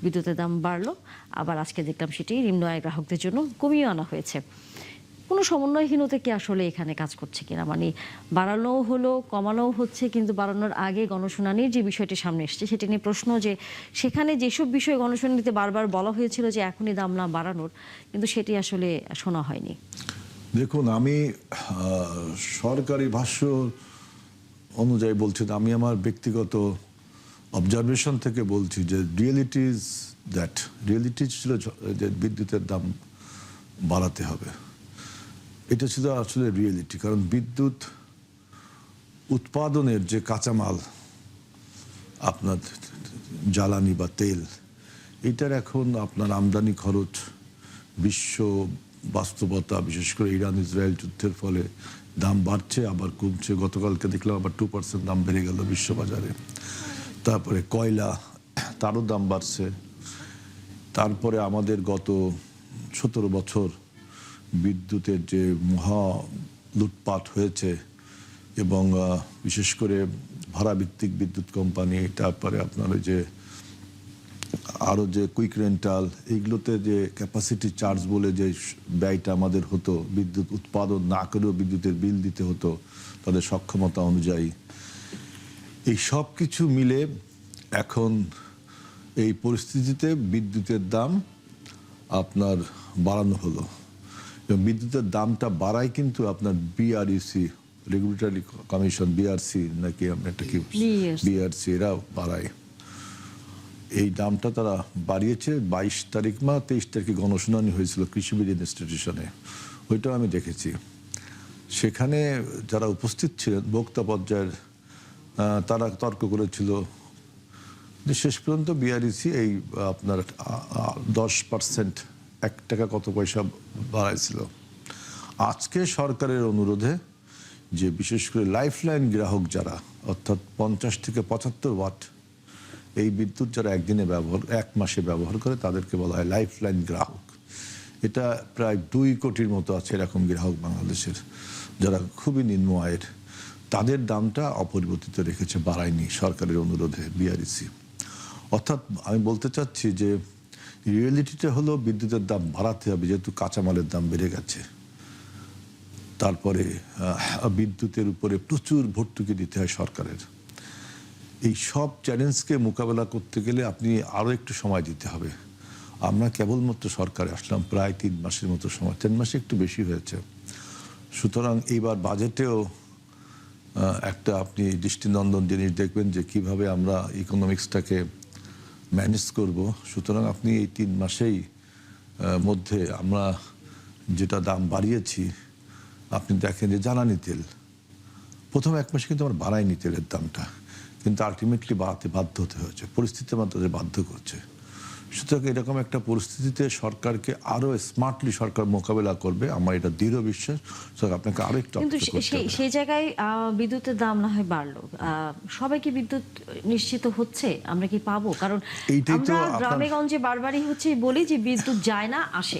বিদ্যুতের দাম বাড়লো, আবার আজকে দেখলাম সেটি নিম্ন আয়ের গ্রাহকদের জন্য কমিয়ে আনা হয়েছে। কোনো সমন্বয়হীনতা কি আসলে এখানে কাজ করছে কিনা? মানে বাড়ানোও হলো, কমানোও হচ্ছে, কিন্তু বাড়ানোর আগে গণশুনানির যে বিষয়টি সামনে এসছে সেটি নিয়ে প্রশ্ন যে সেখানে যেসব বিষয় গণশুনানিতে বারবার বলা হয়েছিল যে এখনই দাম না বাড়ানোর, কিন্তু সেটি আসলে শোনা হয়নি। দেখুন, আমি সরকারি ভাষ্য অনুযায়ী বলছি না, আমি আমার ব্যক্তিগত অবজারভেশন থেকে বলছি যে রিয়েলিটি ছিল যে বিদ্যুতের দাম বাড়াতে হবে। এটা ছিল আসলে রিয়েলিটি, কারণ বিদ্যুৎ উৎপাদনের যে কাঁচামাল, আপনার জ্বালানি বা তেল, এটার এখন আপনার আমদানি খরচ, বিশ্ব বাস্তবতা, বিশেষ করে ইরান ইসরায়েল যুদ্ধের ফলে দাম বাড়ছে আবার কমছে। গতকালকে দেখলাম আবার 2% দাম বেড়ে গেল বিশ্ববাজারে। তারপরে কয়লা, তারও দাম বাড়ছে। তারপরে আমাদের গত 17 বছর বিদ্যুতের যে মহা লুটপাট হয়েছে, এবং বিশেষ করে ভাড়াভিত্তিক বিদ্যুৎ কোম্পানি, তারপরে আপনার ওই যে আরও যে কুইক রেন্টাল, এইগুলোতে যে ক্যাপাসিটি চার্জ বলে যে ব্যয়টা আমাদের হতো, বিদ্যুৎ উৎপাদন না করেও বিদ্যুতের বিল দিতে হতো তাদের সক্ষমতা অনুযায়ী, এই সব কিছু মিলে এখন এই পরিস্থিতিতে বিদ্যুতের দাম আপনার বাড়ানো হলো। এবং বিদ্যুতের দামটা বাড়ায় কিন্তু আপনার বিআরইসি, রেগুলেটরি কমিশন, বিআরসি নাকি আপনার একটা কি বিআরসি, এরাও বাড়ায়। এই দামটা তারা বাড়িয়েছে 22 তারিখ 23 তারিখে গণশুনানি হয়েছিল কৃষিবিদ ইনস্টিটিউশনে, ওইটাও আমি দেখেছি। সেখানে যারা উপস্থিত ছিলেন বক্তা পর্যায়ের, তারা তর্ক করেছিল যে শেষ পর্যন্ত বিআরইসি এই আপনার 10% 1 টাকা কত পয়সা বাড়াইছিল। আজকে সরকারের অনুরোধে যে বিশেষ করে লাইফলাইন গ্রাহক যারা, অর্থাৎ 50 থেকে 75 ওয়াট এই বিদ্যুৎ যারা একদিনে এক মাসে ব্যবহার করে, তাদেরকে বলা হয় লাইফলাইন গ্রাহক। এটা প্রায় 2 কোটির মতো আছে এরকম গ্রাহক বাংলাদেশের, যারা খুবই নিম্ন আয়ের। তাদের দামটা অপরিবর্তিত রেখেছে, বাড়ায়নি সরকারের অনুরোধে বিআরইসি। অর্থাৎ আমি বলতে চাচ্ছি যে রিয়েলিটিটা হলো বিদ্যুতের দাম বাড়াতে হবে, যেহেতু কাঁচামালের দাম বেড়ে গেছে। তারপরে বিদ্যুতের উপরে প্রচুর ভর্তুকি দিতে হয় সরকারের। এই সব চ্যালেঞ্জকে মোকাবেলা করতে গেলে আপনি আরও একটু সময় দিতে হবে। আমরা কেবলমাত্র সরকারে আসলাম প্রায় 3 মাসের মতো সময়, 3 মাসে একটু বেশি হয়েছে। সুতরাং এইবার বাজেটেও একটা আপনি দৃষ্টিনন্দন জিনিস দেখবেন যে কিভাবে আমরা ইকোনমিক্সটাকে ম্যানেজ করব। সুতরাং আপনি এই 3 মাসেই মধ্যে আমরা যেটা দাম বাড়িয়েছি, আপনি দেখেন যে জ্বালানি তেল প্রথম 1 মাসে কিন্তু আমরা বাড়াইনি তেলের দামটা, কিন্তু আলটিমেটলি বাড়াতে বাধ্য হতে হয়েছে, পরিস্থিতি আমাদের বাধ্য করছে। সুতরাং এরকম একটা পরিস্থিতিতে সরকারকে আরো স্মার্টলি সরকার মোকাবেলা করবে, আমার এটা দৃঢ় বিশ্বাস। আপনাকে আরো একটু, কিন্তু সেই জায়গায় বিদ্যুতের দাম না হয় বাড়লো, সবাই কি বিদ্যুৎ নিশ্চিত হচ্ছে? আমরা কি পাবো? কারণ আমরা গ্রামে গঞ্জে বারবারই হচ্ছে বলি যে বিদ্যুৎ যায় না, আসে।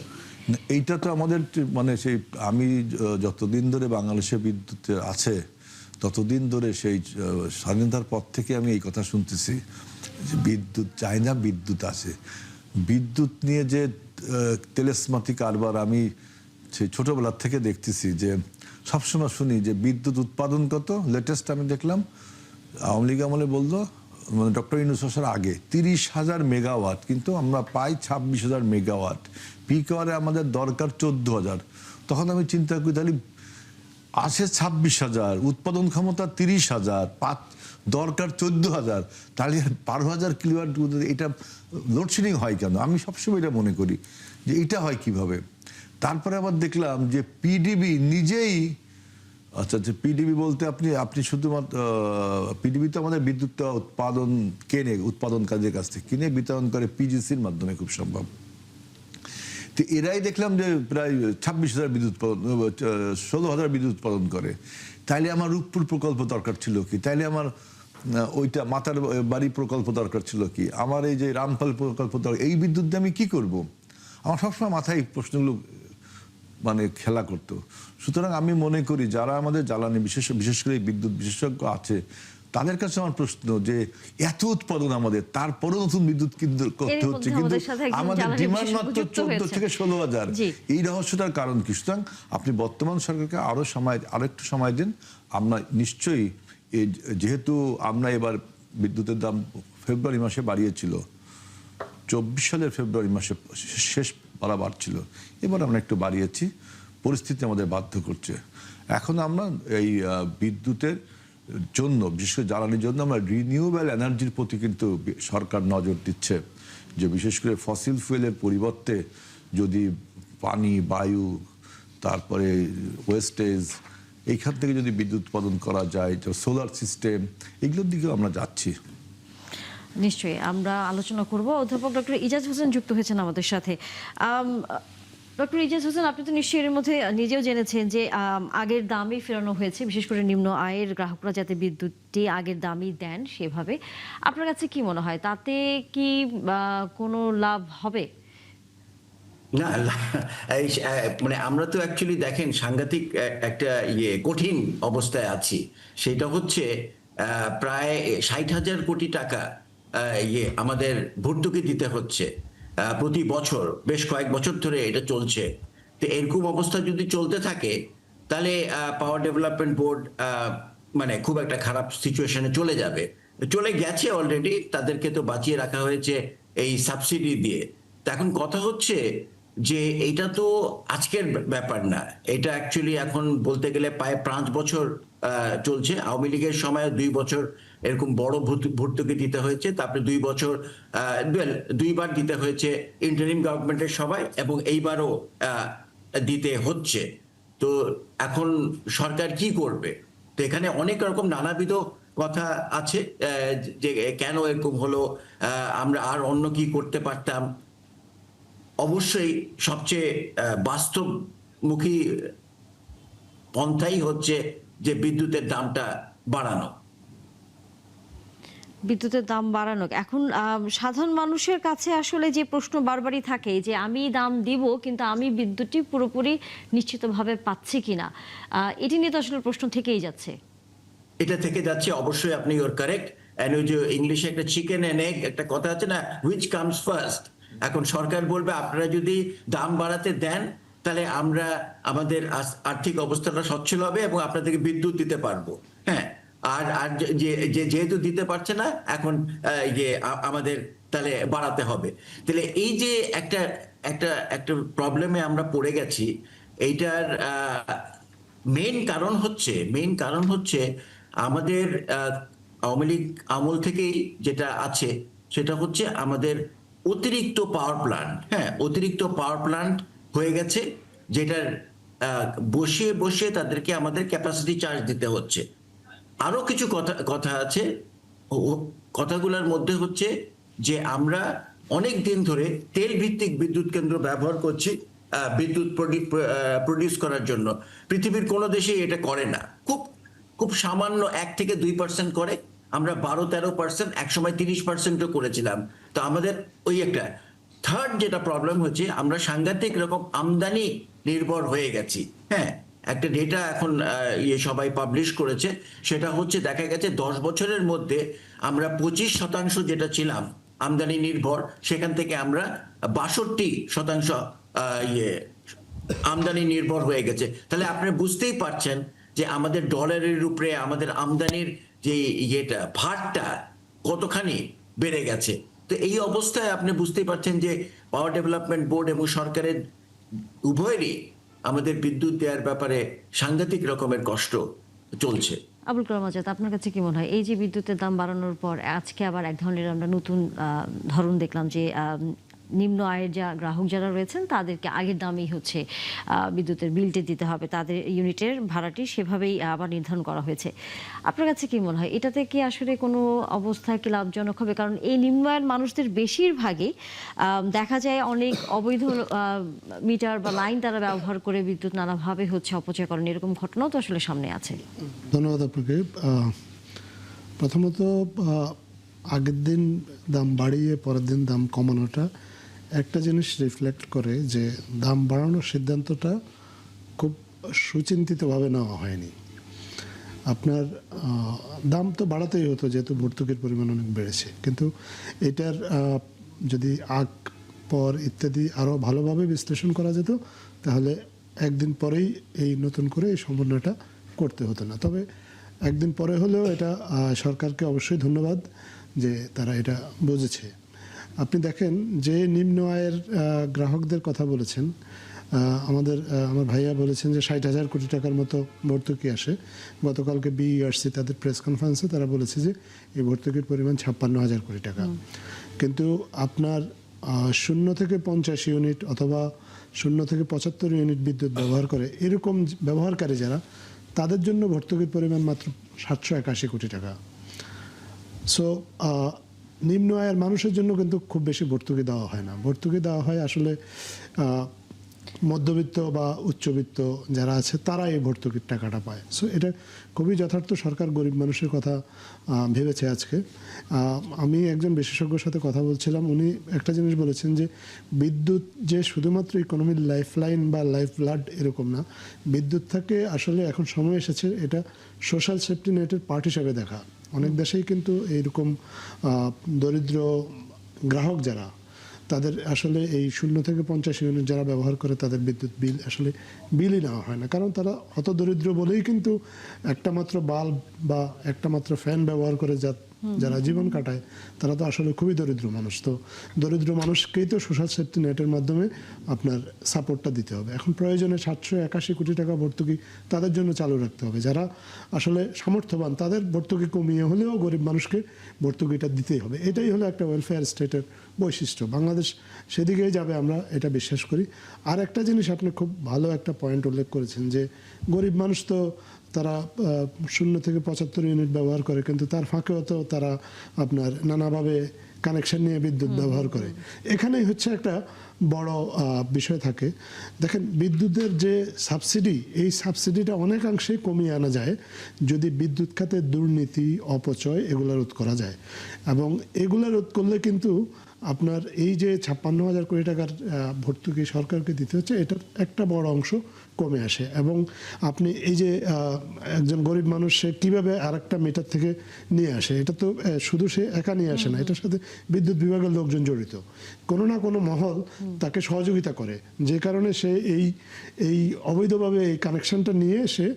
এইটা তো আমাদের মানে সেই, আমি যতদিন ধরে বাংলাদেশে বিদ্যুৎ আছে ততদিন ধরে, সেই স্বাধীনতার পর থেকে আমি এই কথা শুনতেছি যে বিদ্যুৎ যায় না, বিদ্যুৎ আছে। বিদ্যুৎ নিয়ে যে তেলেসমাতি কারবার আমি সেই ছোটবেলার থেকে দেখতেছি, যে সবসময় শুনি যে বিদ্যুৎ উৎপাদন কত। লেটেস্ট আমি দেখলাম আওয়ামী লীগ আমলে বললো, মানে ডক্টর ইউনূস আসার আগে 30,000 মেগাওয়াট, কিন্তু আমরা পাই 26,000 মেগাওয়াট। পিক আওয়ারে আমাদের দরকার 14,000। তখন আমি চিন্তা করি তাহলে আছে 26,000, উৎপাদন ক্ষমতা 30,000, দরকার 14,000, তাহলে 12,000 কিলোওয়াট এটা লোডশেডিং হয় কেন? আমি সবসময় এটা মনে করি যে এটা হয় কিভাবে। তারপরে আবার দেখলাম যে পিডিবি নিজেই, আচ্ছা পিডিবি বলতে আপনি শুধুমাত্র পিডিবি তো আমাদের বিদ্যুৎটা উৎপাদন কেনে, উৎপাদনকারীদের কাছ থেকে কিনে বিতরণ করে পিজিসির মাধ্যমে, খুব সম্ভব। তো এরাই দেখলাম যে প্রায় 26,000 বিদ্যুৎ 16,000 বিদ্যুৎ উৎপাদন করে। তাইলে আমার রূপপুর প্রকল্প দরকার ছিল কি? তাইলে আমার ওইটা মাতার বাড়ি প্রকল্প দরকার ছিল কি? আমার এই যে রামপাল প্রকল্প দরকার, এই বিদ্যুৎ দিয়ে আমি কি করব? আমার সবসময় মাথায় এই প্রশ্নগুলো মানে খেলা করতো। সুতরাং আমি মনে করি যারা আমাদের জ্বালানি বিশেষ করে বিদ্যুৎ বিশেষজ্ঞ আছে, তাদের কাছে আমার প্রশ্ন যে এত উৎপাদন আমাদের, তারপরে নতুন বিদ্যুৎ কেন্দ্র করতে হচ্ছে, কিন্তু আমাদের ডিমান্ড মাত্র 14 থেকে 16,000। এই রহস্যটার কারণ কি? সুতরাং আপনি বর্তমান সরকারকে আরো একটু সময় দিন। আমরা নিশ্চয়ই যেহেতু আমরা এবার বিদ্যুতের দাম ফেব্রুয়ারি মাসে বাড়িয়েছিল, 24 সালের ফেব্রুয়ারি মাসে শেষ পারা বাড়ছিল, এবার আমরা একটু বাড়িয়েছি, পরিস্থিতি আমাদের বাধ্য করছে। এখন আমরা এই বিদ্যুতের জন্য, বিশেষ করে জ্বালানির জন্য আমরা রিনিউয়েবল এনার্জির প্রতি কিন্তু সরকার নজর দিচ্ছে, যে বিশেষ করে ফসিল ফুয়েলের পরিবর্তে যদি পানি, বায়ু, তারপরে ওয়েস্টেজ, এইখান থেকে যদি বিদ্যুৎ উৎপাদন করা যায়, সোলার সিস্টেম, এগুলোর দিকেও আমরা যাচ্ছি। নিশ্চয়ই আমরা আলোচনা করব। অধ্যাপক ডক্টর ইজাজ হোসেন যুক্ত হয়েছেন আমাদের সাথে। ডক্টর ইজাজ হোসেন, আপনি তো নিশ্চয়ই এর মধ্যে নিজেও জেনেছেন যে আগের দামই ফেরানো হয়েছে, বিশেষ করে নিম্ন আয়ের গ্রাহকরা যাতে বিদ্যুৎটি আগের দামই দেন সেভাবে। আপনার কাছে কি মনে হয়, তাতে কি কোনো লাভ হবে? না, মানে আমরা তো অ্যাকচুয়ালি দেখেন সাংঘাতিক একটা কঠিন অবস্থায় আছি। সেটা হচ্ছে প্রায় 60,000 কোটি টাকা আমাদের ভর্তুকি দিতে হচ্ছে প্রতি বছর, বেশ কয়েক বছর ধরে এটা চলছে। তো এরকম অবস্থা যদি চলতে থাকে তাহলে পাওয়ার ডেভেলপমেন্ট বোর্ড মানে খুব একটা খারাপ সিচুয়েশনে চলে যাবে, চলে গেছে অলরেডি। তাদেরকে তো বাঁচিয়ে রাখা হয়েছে এই সাবসিডি দিয়ে। তো এখন কথা হচ্ছে যে এটা তো আজকের ব্যাপার না, এটা অ্যাকচুয়ালি এখন বলতে গেলে প্রায় 5 বছর চলছে। আওয়ামী লীগের সময় 2 বছর এরকম বড় ভর্তুকি দিতে হয়েছে, তারপরে 2 বছর 2বার দিতে হয়েছে ইন্টারিম গভর্নমেন্টের সময়, এবং এইবারও দিতে হচ্ছে। তো এখন সরকার কি করবে? তো এখানে অনেক রকম নানাবিধ কথা আছে যে কেন এরকম হলো, আমরা আর অন্য কি করতে পারতাম। অবশ্যই সবচেয়ে বাস্তবমুখী পন্থাই হচ্ছে যে বিদ্যুতের দামটা বাড়ানো। বিদ্যুতের দাম বাড়ানো এখন সাধারণ মানুষের কাছে আসলে যে প্রশ্ন বারবারই থাকে যে আমি দাম দিব কিন্তু আমি বিদ্যুৎটি পুরোপুরি নিশ্চিতভাবে পাচ্ছি কিনা, এটি নিয়ে তো আসলে প্রশ্ন থেকেই যাচ্ছে। এটা থেকে যাচ্ছে, অবশ্যই আপনি ইউর কারেক্ট। এন্ড ওই যে ইংলিশে একটা চিকেন এন্ড এগ একটা কথা আছে না, হুইচ কামস ফার্স্ট। এখন সরকার বলবে আপনারা যদি দাম বাড়াতে দেন তাহলে আমরা আমাদের আর্থিক অবস্থাটা সচ্ছল হবে এবং আপনাদেরকে বিদ্যুৎ দিতে পারবো। হ্যাঁ, আর আর যেহেতু দিতে পারছে না এখন আমাদের তাহলে বাড়াতে হবে। তাহলে এই যে একটা একটা একটা প্রবলেমে আমরা পড়ে গেছি। এইটার মেইন কারণ হচ্ছে আমাদের আওয়ামী লীগ আমল থেকেই যেটা আছে সেটা হচ্ছে আমাদের অতিরিক্ত পাওয়ার প্ল্যান্ট, অতিরিক্ত পাওয়ার প্ল্যান্ট হয়ে গেছে, যেটার বসিয়ে বসিয়ে তাদেরকে আমাদের ক্যাপাসিটি চার্জ দিতে হচ্ছে। আরো কিছু কথা আছে, কথাগুলোর মধ্যে হচ্ছে যে আমরা অনেক দিন ধরে তেল ভিত্তিক বিদ্যুৎ কেন্দ্র ব্যবহার করছি বিদ্যুৎ প্রডিউস করার জন্য। পৃথিবীর কোনো দেশেই এটা করে না, খুব খুব সামান্য 1 থেকে 2% করে। আমরা 12-13%, একসময় 30%ও করেছিলাম। তো আমাদের ওই একটা থার্ড যেটা প্রবলেম হচ্ছে, আমরা সাংঘাতিক রকম আমদানি নির্ভর হয়ে গেছি। একটা ডেটা এখন সবাই পাবলিশ করেছে, সেটা হচ্ছে দেখা গেছে 10 বছরের মধ্যে আমরা 25% যেটা ছিলাম আমদানি নির্ভর, সেখান থেকে আমরা 62% আমদানি নির্ভর হয়ে গেছে। তাহলে আপনি বুঝতেই পারছেন যে আমাদের ডলারের উপরে আমাদের আমদানির যে ভারটা কতখানি বেড়ে গেছে। তো এই অবস্থায় আপনি বুঝতেই পারছেন যে পাওয়ার ডেভেলপমেন্ট বোর্ড এবং সরকারের উভয়েরই আমাদের বিদ্যুৎ দেওয়ার ব্যাপারে সাংঘাতিক রকমের কষ্ট চলছে। আবুল কালাম আজাদ, আপনার কাছে কি মনে হয় এই যে বিদ্যুতের দাম বাড়ানোর পর আজকে আবার এক ধরনের আমরা নতুন ধরন দেখলাম যে নিম্ন আয়ের গ্রাহক যারা রয়েছেন তাদেরকে আগের দামেই হচ্ছে বিদ্যুতের বিলটি দিতে হবে, তাদের ইউনিটের ভাড়াটি সেভাবেই আবার নির্ধারণ করা হয়েছে। আপনার কাছে কি মনে হয় এটাতে কি আসলে কোনো অবস্থায় কি লাভজনক হবে? কারণ এই নিম্ন আয়ের মানুষদের বেশিরভাগই দেখা যায় অনেক অবৈধ মিটার বা লাইন তারা ব্যবহার করে বিদ্যুৎ নানাভাবে হচ্ছে অপচয় করেন, এরকম ঘটনাও তো আসলে সামনে আছে। ধন্যবাদ আপনাকে। প্রথমত আগের দিন দাম বাড়িয়ে পরের দিন দাম কমানোটা একটা জিনিস রিফ্লেক্ট করে যে দাম বাড়ানোর সিদ্ধান্তটা খুব সুচিন্তিতভাবে নেওয়া হয়নি। আপনার দাম তো বাড়াতেই হতো যেহেতু ভর্তুকির পরিমাণ অনেক বেড়েছে, কিন্তু এটার যদি আগ পর ইত্যাদি আরও ভালোভাবে বিশ্লেষণ করা যেত তাহলে একদিন পরেই এই নতুন করে এই সমন্বয়টা করতে হতো না। তবে একদিন পরে হলেও এটা সরকারকে অবশ্যই ধন্যবাদ যে তারা এটা বুঝেছে। আপনি দেখেন যে নিম্ন আয়ের গ্রাহকদের কথা বলেছেন, আমার ভাইয়া বলেছেন যে 60,000 কোটি টাকার মতো ভর্তুকি আসে। গতকালকে বিইআরসি তাদের প্রেস কনফারেন্সে তারা বলেছে যে এই ভর্তুকির পরিমাণ 56,000 কোটি টাকা। কিন্তু আপনার 0 থেকে 50 ইউনিট অথবা 0 থেকে 75 ইউনিট বিদ্যুৎ ব্যবহার করে এরকম ব্যবহারকারী যারা, তাদের জন্য ভর্তুকির পরিমাণ মাত্র 781 কোটি টাকা। সো নিম্ন আয়ের মানুষের জন্য কিন্তু খুব বেশি ভর্তুকি দেওয়া হয় না। ভর্তুকি দেওয়া হয় আসলে মধ্যবিত্ত বা উচ্চবিত্ত যারা আছে তারা এই ভর্তুকির টাকাটা পায়। সো এটা খুবই যথার্থ, সরকার গরিব মানুষের কথা ভেবেছে আজকে। আমি একজন বিশেষজ্ঞর সাথে কথা বলছিলাম, উনি একটা জিনিস বলেছেন যে বিদ্যুৎ যে শুধুমাত্র ইকোনমির লাইফলাইন বা লাইফ ব্লাড এরকম না, বিদ্যুৎ থেকে আসলে এখন সময় এসেছে এটা সোশ্যাল সেফটি নেটের পার্ট হিসাবে দেখা। অনেক দেশেই কিন্তু এইরকম দরিদ্র গ্রাহক যারা, তাদের আসলে এই 0 থেকে 50 ইউনিট যারা ব্যবহার করে তাদের বিদ্যুৎ বিল আসলে বিলই নেওয়া হয় না, কারণ তারা অত দরিদ্র বলেই কিন্তু একটা মাত্র বাল্ব বা একটা মাত্র ফ্যান ব্যবহার করে যারা জীবন কাটায় তারা তো আসলে খুবই দরিদ্র মানুষ। তো দরিদ্র মানুষকেই তো সোশ্যাল সেফটি নেটের মাধ্যমে আপনার সাপোর্টটা দিতে হবে। এখন প্রয়োজনে 781 কোটি টাকা ভর্তুকি তাদের জন্য চালু রাখতে হবে। যারা আসলে সামর্থ্যবান তাদের ভর্তুকি কমিয়ে হলেও গরিব মানুষকে ভর্তুকিটা দিতেই হবে। এটাই হলো একটা ওয়েলফেয়ার স্টেটের বৈশিষ্ট্য। বাংলাদেশ সেদিকেই যাবে আমরা এটা বিশ্বাস করি। আর একটা জিনিস আপনি খুব ভালো একটা পয়েন্ট উল্লেখ করেছেন যে গরিব মানুষ তো তারা 0 থেকে 75 ইউনিট ব্যবহার করে, কিন্তু তার ফাঁকেও তো তারা আপনার নানাভাবে কানেকশন নিয়ে বিদ্যুৎ ব্যবহার করে। এখানেই হচ্ছে একটা বড় বিষয় থাকে। দেখেন বিদ্যুতের যে সাবসিডি, এই সাবসিডিটা অনেকাংশেই কমিয়ে আনা যায় যদি বিদ্যুৎ খাতে দুর্নীতি, অপচয় এগুলো রোধ করা যায়। এবং এগুলো রোধ করলে কিন্তু আপনার এই যে 56,000 কোটি টাকার ভর্তুকি সরকারকে দিতে হচ্ছে, এটার একটা বড় অংশ কমে আসে। এবং আপনি এই যে একজন গরিব মানুষ সে কীভাবে আরেকটা মিটার থেকে নিয়ে আসে, এটা তো শুধু সে একা নিয়ে আসে না, এটার সাথে বিদ্যুৎ বিভাগের লোকজন জড়িত, কোনো না কোনো মহল তাকে সহযোগিতা করে, যে কারণে সে এই অবৈধভাবে এই কানেকশনটা নিয়ে সে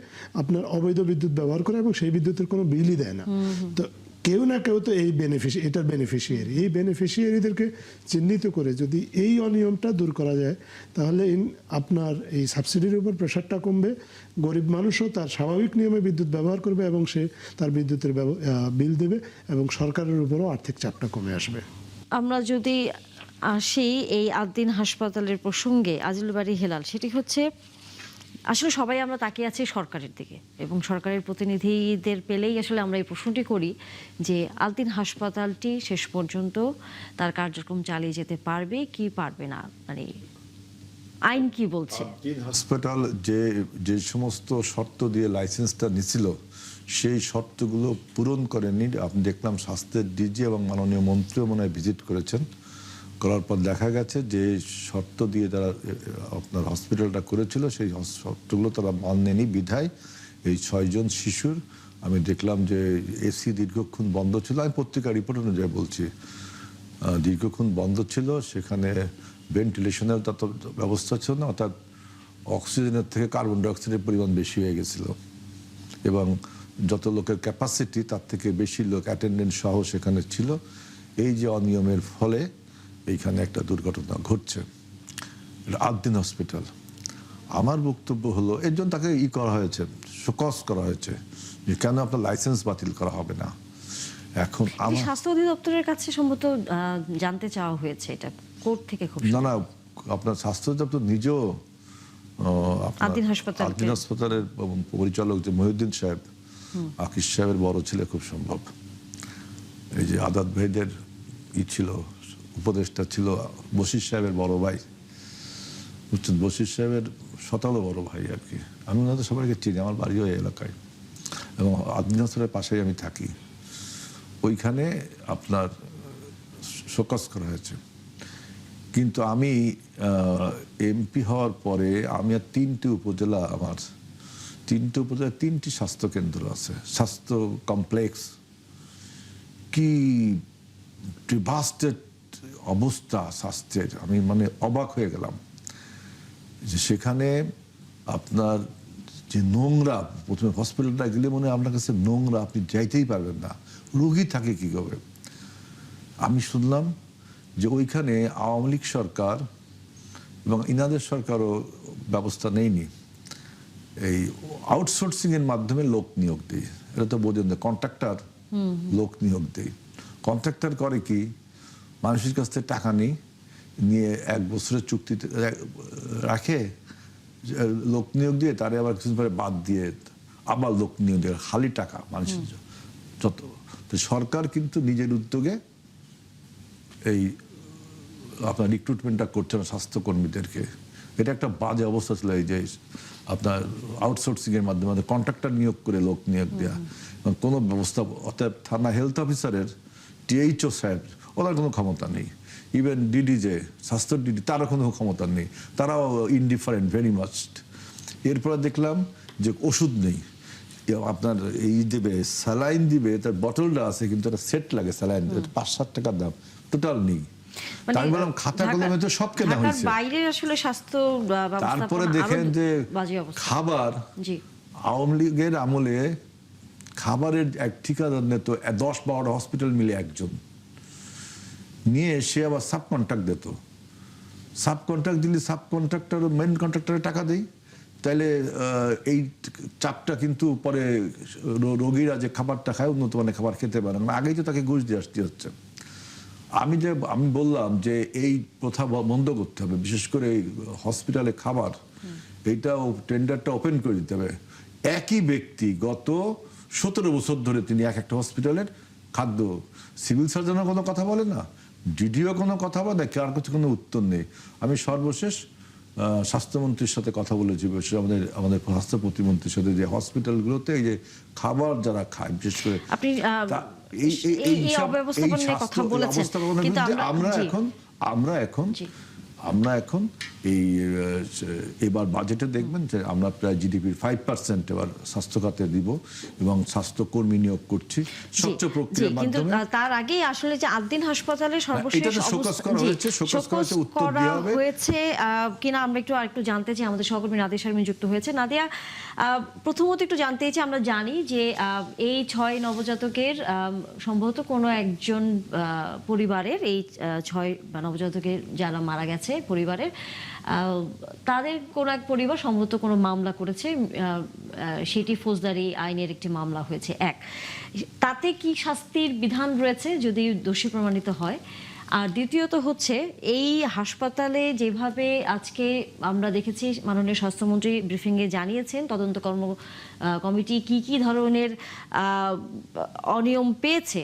আপনার অবৈধ বিদ্যুৎ ব্যবহার করে এবং সেই বিদ্যুতের কোনো বিলই দেয় না। তো কেউ না কেউ তো এটার বেনিফিশিয়ারি। এই বেনিফিশিয়ারিদেরকে চিহ্নিত করে যদি এই অনিয়মটা দূর করা যায় তাহলে আপনার এই সাবসিডির উপর প্রেশারটা কমবে, গরিব মানুষও তার স্বাভাবিক নিয়মে বিদ্যুৎ ব্যবহার করবে এবং সে তার বিদ্যুতের বিল দেবে এবং সরকারের উপরও আর্থিক চাপটা কমে আসবে। আমরা যদি আসি এই আদ্দিন হাসপাতালের প্রসঙ্গে, আজিজুল বারী হেলাল, সেটি হচ্ছে আসলে সবাই আমরা তাকিয়ে আছি সরকারের দিকে এবং সরকারের প্রতিনিধিদের পেলেই আসলে আমরা এই প্রশ্নটি করি যে আদ্দিন হাসপাতালটি শেষ পর্যন্ত তার কার্যক্রম চালিয়ে যেতে পারবে কি পারবে না, মানে আইন কি বলছে? আদ্দিন হাসপাতাল যে সমস্ত শর্ত দিয়ে লাইসেন্সটা নিছিল সেই শর্তগুলো পূরণ করেনি। আপনি দেখলাম স্বাস্থ্যের ডিজি এবং মাননীয় মন্ত্রীও মনে হয় ভিজিট করেছেন, করার পর দেখা গেছে যে শর্ত দিয়ে তারা আপনার হসপিটালটা করেছিল সেই শর্তগুলো তারা মানেনি বিধায় এই 6 জন শিশুর, আমি দেখলাম যে এসি দীর্ঘক্ষণ বন্ধ ছিল, আমি পত্রিকা রিপোর্ট অনুযায়ী বলছি দীর্ঘক্ষণ বন্ধ ছিল, সেখানে ভেন্টিলেশনের তত ব্যবস্থা ছিল না, অর্থাৎ অক্সিজেনের থেকে কার্বন ডাইঅক্সাইডের পরিমাণ বেশি হয়ে গেছিল এবং যত লোকের ক্যাপাসিটি তার থেকে বেশি লোক অ্যাটেন্ডেন্ট সহ সেখানে ছিল। এই যে অনিয়মের ফলে এইখানে একটা দুর্ঘটনা ঘটছে। এটা আদ্দিন হসপিটাল। আমার বক্তব্য হলো এর জন্য তাকে করা হয়েছে, শোকজ করা হয়েছে যে কেন আপনার লাইসেন্স বাতিল করা হবে না। এখন আমার স্বাস্থ্য অধিদপ্তরের কাছে সম্ভবত জানতে চাওয়া হয়েছে এটা কোর্ট থেকে। খুব না আপনার স্বাস্থ্য অধিদপ্তর নিজেও আদ্দিন হাসপাতালের পরিচালক যে মহিউদ্দিন সাহেব, আকিস সাহেবের বড় ছেলে খুব সম্ভব, এই যে আদাত ভাইদের ছিল উপদেষ্টা ছিল বশির সাহেবের বড় ভাই, বুঝছেন, বশির সাহেবের 17 বড় ভাই আর কি। আমি ওনাদের সবাইকে চিনি, আমার বাড়িও এই এলাকায় এবং আদ্দিন হাসপাতালের পাশেই আমি থাকি। ওইখানে আপনার শোকজ করা হয়েছে। কিন্তু আমি এমপি হওয়ার পরে আমি আর 3টে উপজেলা আমার তিনটে উপজেলায় 3টি স্বাস্থ্য কেন্দ্র আছে, স্বাস্থ্য কমপ্লেক্স। কি ডিভাস্টেড অবস্থা স্বাস্থ্যের, আমি মানে অবাক হয়ে গেলাম যে সেখানে আপনার যে নোংরা, প্রথমে হসপিটালটা গেলে মনে হয় আপনার কাছে নোংরা, আপনি যাইতেই পারবেন না, রোগী থাকে কি করে। আমি শুনলাম যে ওইখানে আওয়ামী লীগ সরকার এবং ইনাদের সরকারও ব্যবস্থা নেয়নি, এই আউটসোর্সিং এর মাধ্যমে লোক নিয়োগ দেয়। এটা তো বোঝেন, কন্ট্রাক্টর লোক নিয়োগ দেয়। কন্ট্রাক্টর করে কি, মানুষের কাছ থেকে টাকা নিয়ে 1 বছরের চুক্তিতে রাখে, লোক নিয়োগ দিয়ে তারে আবার কিছু পরে বাদ দিয়ে আবার লোক নিয়োগ দিয়ে, খালি টাকা মানুষের যত। তো সরকার কিন্তু নিজের উদ্যোগে এই আপনার রিক্রুটমেন্টটা করছে না স্বাস্থ্যকর্মীদেরকে। এটা একটা বাজে অবস্থা ছিল, এই যে আপনার আউটসোর্সিং এর মাধ্যমে কন্ট্রাক্টর নিয়োগ করে লোক নিয়োগ দেওয়া, কোনো ব্যবস্থা। অতএব থানা হেলথ অফিসারের, টিএইচও সাহেব, ওনার কোনো ক্ষমতা নেই। ইভেন ডিডি যে স্বাস্থ্য ডিডি, তারও কোনো ক্ষমতা নেই, তারাও ইনডিফারেন্ট ভেরি মাচ। এরপরে দেখলাম যে ওষুধ নেই, আপনার এই দেবে স্যালাইন দিবে, তার বটলটা আছে কিন্তু একটা সেট লাগে স্যালাইন, 5-7 টাকার দাম, টোটাল নেই। আমি বললাম খাতা কলমে তো সব কেনা হয়েছে। বাইরে আসলে স্বাস্থ্য তারপরে দেখেন যে খাবার, আওয়ামী লীগের আমলে খাবারের এক ঠিকাদার নিত 10-12টা হসপিটাল মিলে একজন নিয়ে, সে আবার সাব কন্ট্রাক্ট দিত। সাব কন্ট্রাক্ট দিলে সাব কন্ট্রাক্টর মেন কন্ট্রাক্টরে টাকা দেয়, তাইলে এই চাপটা কিন্তু পরে রোগীরা যে খাবারটা খায় উন্নত মানের খাবার খেতে পারে না, আগেই তো তাকে ঘুষ দিয়ে আসতে হচ্ছে। আমি বললাম যে এই প্রথা বন্ধ করতে হবে, বিশেষ করে এই হসপিটালে খাবার, এইটাও টেন্ডারটা ওপেন করে দিতে হবে। একই ব্যক্তি গত 17 বছর ধরে তিনি একটা হসপিটালের খাদ্য, সিভিল সার্জনও কোনো কথা বলে না, ডিডিও কোনো কথা বলে না, কার কাছে কোনো উত্তর নেই। আমি সর্বশেষ স্বাস্থ্যমন্ত্রীর সাথে কথা বলেছি, বিশেষ আমাদের স্বাস্থ্য প্রতিমন্ত্রীর সাথে, যে হসপিটালগুলোতে এই যে খাবার যারা খায়, বিশেষ করে আমরা এখন এই এবার বাজেটে দেখবেন যে আমরা প্রায় জিডিপির 5% এবার স্বাস্থ্য খাতে দিব এবং স্বাস্থ্যকর্মী নিয়োগ করছি স্বচ্ছ প্রক্রিয়ার মাধ্যমে। তার আগে আসলে যে আদ্দিন হাসপাতালে সর্বশেষ উত্তর দেওয়া হয়েছে কিনা আমরা আরেকটু জানতে চাই। আমাদের সহকর্মী নাদিয়া শারমিন যুক্ত হয়েছে। নাদিয়া, প্রথমত একটু জানতে চাই, আমরা জানি যে এই 6 নবজাতকের সম্ভবত কোনো একজন পরিবারের, এই 6 নবজাতকের যারা মারা গেছে পরিবারের, তাদের কোনো এক পরিবার সম্ভবত কোনো মামলা করেছে, সেটি ফৌজদারি আইনের একটি মামলা হয়েছে। তাতে কি শাস্তির বিধান রয়েছে যদি দোষী প্রমাণিত হয়? আর দ্বিতীয়ত হচ্ছে, এই হাসপাতালে যেভাবে আজকে আমরা দেখেছি মাননীয় স্বাস্থ্যমন্ত্রী ব্রিফিংয়ে জানিয়েছেন, তদন্ত কমিটি কি ধরনের অনিয়ম পেয়েছে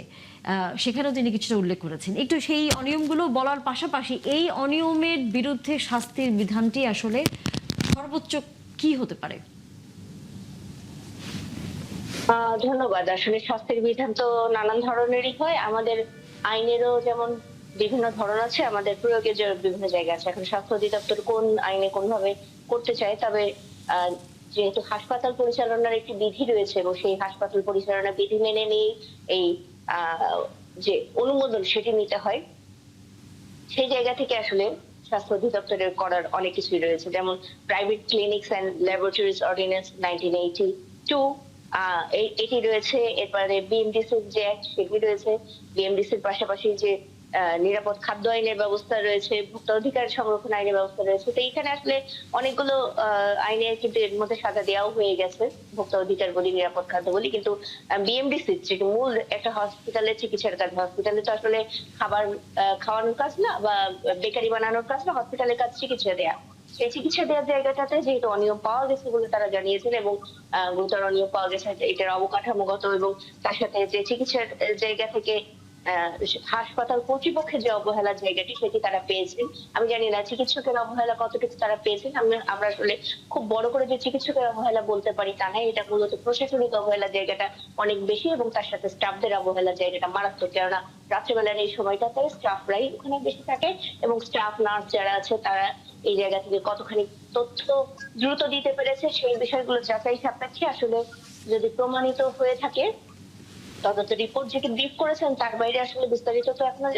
সেখানেও তিনি কিছুটা উল্লেখ করেছেন। একটু সেই অনিয়মগুলো বলার পাশাপাশি এই অনিয়মের বিরুদ্ধে শাস্তির বিধানটি আসলে সর্বোচ্চ কি হতে পারে? ধন্যবাদ। আসলে শাস্তির বিধান তো নানান ধরনেরই হয়, আমাদের আইনেরও যেমন বিভিন্ন ধরন আছে, আমাদের প্রয়োগের বিভিন্ন জায়গা আছে। এখন স্বাস্থ্য অধিদপ্তর কোন আইনে কোন ভাবে করতে চায়, তবে যেহেতু হাসপাতাল পরিচালনার একটি বিধি রয়েছে এবং সেই হাসপাতাল পরিচালনা বিধি মেনে নিয়ে এই যে অনুমোদন সেটি নিতে হয়, সেই জায়গা থেকে আসলে স্বাস্থ্য অধিদপ্তরের করার অনেক কিছুই রয়েছে। যেমন private clinics and laboratories ordinance 1982 এটি রয়েছে। এরপরে বিএমডিসির যে অ্যাক্ট সেটি রয়েছে। বিএমডিসির পাশাপাশি যে নিরাপদ খাদ্য আইনের ব্যবস্থা রয়েছে, ভোক্তা অধিকার সংরক্ষণ আইনের ব্যবস্থা রয়েছে। তো এইখানে আসলে অনেকগুলো আইনে কিন্তু এর মধ্যে সাজা দেওয়াও হয়ে গেছে, ভোক্তা অধিকার বলি, নিরাপদ খাদ্য বলি। কিন্তু বিএমডিসির যে মূল একটা হসপিটালের চিকিৎসার কাজ, হসপিটালে তো আসলে খাবার খাওয়ানোর কাজ না বা বেকারি বানানোর কাজ না, হসপিটালের কাজ চিকিৎসা দেয়া। সেই চিকিৎসা দেওয়ার জায়গাটাতে যেহেতু অনিয়ম পাওয়া গেছে বলে তারা জানিয়েছেন এবং গুরুতর অনিয়ম পাওয়া গেছে, এটার অবকাঠামোগত এবং তার সাথে যে চিকিৎসার জায়গা থেকে হাসপাতাল কর্তৃপক্ষের যে অবহেলার জায়গাটি সেটি তারা পেয়েছেন। আমি জানি না চিকিৎসকের অবহেলা কতটুকু তারা পেয়েছেন। আমরা আসলে খুব বড় করে যে চিকিৎসকের অবহেলা বলতে পারি তা নয়, এটা মূলত প্রশাসনিক অবহেলার জায়গাটা অনেক বেশি এবং তার সাথে স্টাফদের অবহেলার জায়গাটা মারাত্মক। কেননা রাত্রেবেলার এই সময়টাতে স্টাফরাই ওখানে বেশি থাকে এবং স্টাফ নার্স যারা আছে তারা এই জায়গা থেকে কতখানি তথ্য দ্রুত দিতে পেরেছে সেই বিষয়গুলো যাচাই সাপেক্ষে আসলে যদি প্রমাণিত হয়ে থাকে, তদন্ত রিপোর্ট যেটি ব্রিফ করেছেন তার বাইরে আসলে বিস্তারিত তো এখনো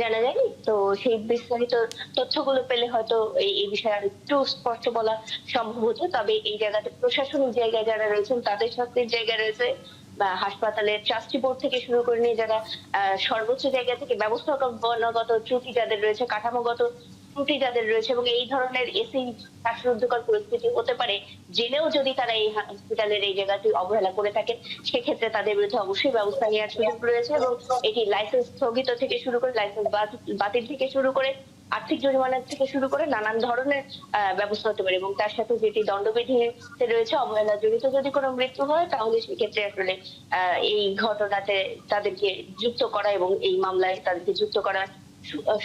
জানা যায়নি। তো সেই বিস্তারিত তথ্যগুলো পেলে হয়তো এই বিষয়ে আর একটু স্পষ্ট বলা সম্ভব হতো। তবে এই জায়গাতে প্রশাসনিক জায়গায় যারা রয়েছেন তাদের শাস্তির জায়গা রয়েছে, বা হাসপাতালের ট্রাস্টি বোর্ড থেকে শুরু করে নিয়ে যারা সর্বোচ্চ জায়গা থেকে ব্যবস্থাপনাগত ত্রুটি যাদের রয়েছে, কাঠামোগত ত্রুটি যাদের রয়েছে, এবং এই ধরনের এসি শ্বাসরুদ্ধকর পরিস্থিতি হতে পারে জেনেও যদি তারা এই হসপিটালের এই জায়গাটি অবহেলা করে থাকেন, সেক্ষেত্রে তাদের বিরুদ্ধে অবশ্যই ব্যবস্থা নেওয়ার সুযোগ রয়েছে। এবং এটি লাইসেন্স স্থগিত থেকে শুরু করে লাইসেন্স বাতিল থেকে শুরু করে আর্থিক জরিমানা থেকে শুরু করে নানান ধরনের ব্যবস্থা হতে পারে। এবং তার সাথে যেটি দণ্ডবিধিতে রয়েছে, অবহেলা জড়িত যদি কোনো মৃত্যু হয় তাহলে সেক্ষেত্রে আসলে এই ঘটনাতে তাদেরকে যুক্ত করা এবং এই মামলায় তাদেরকে যুক্ত করার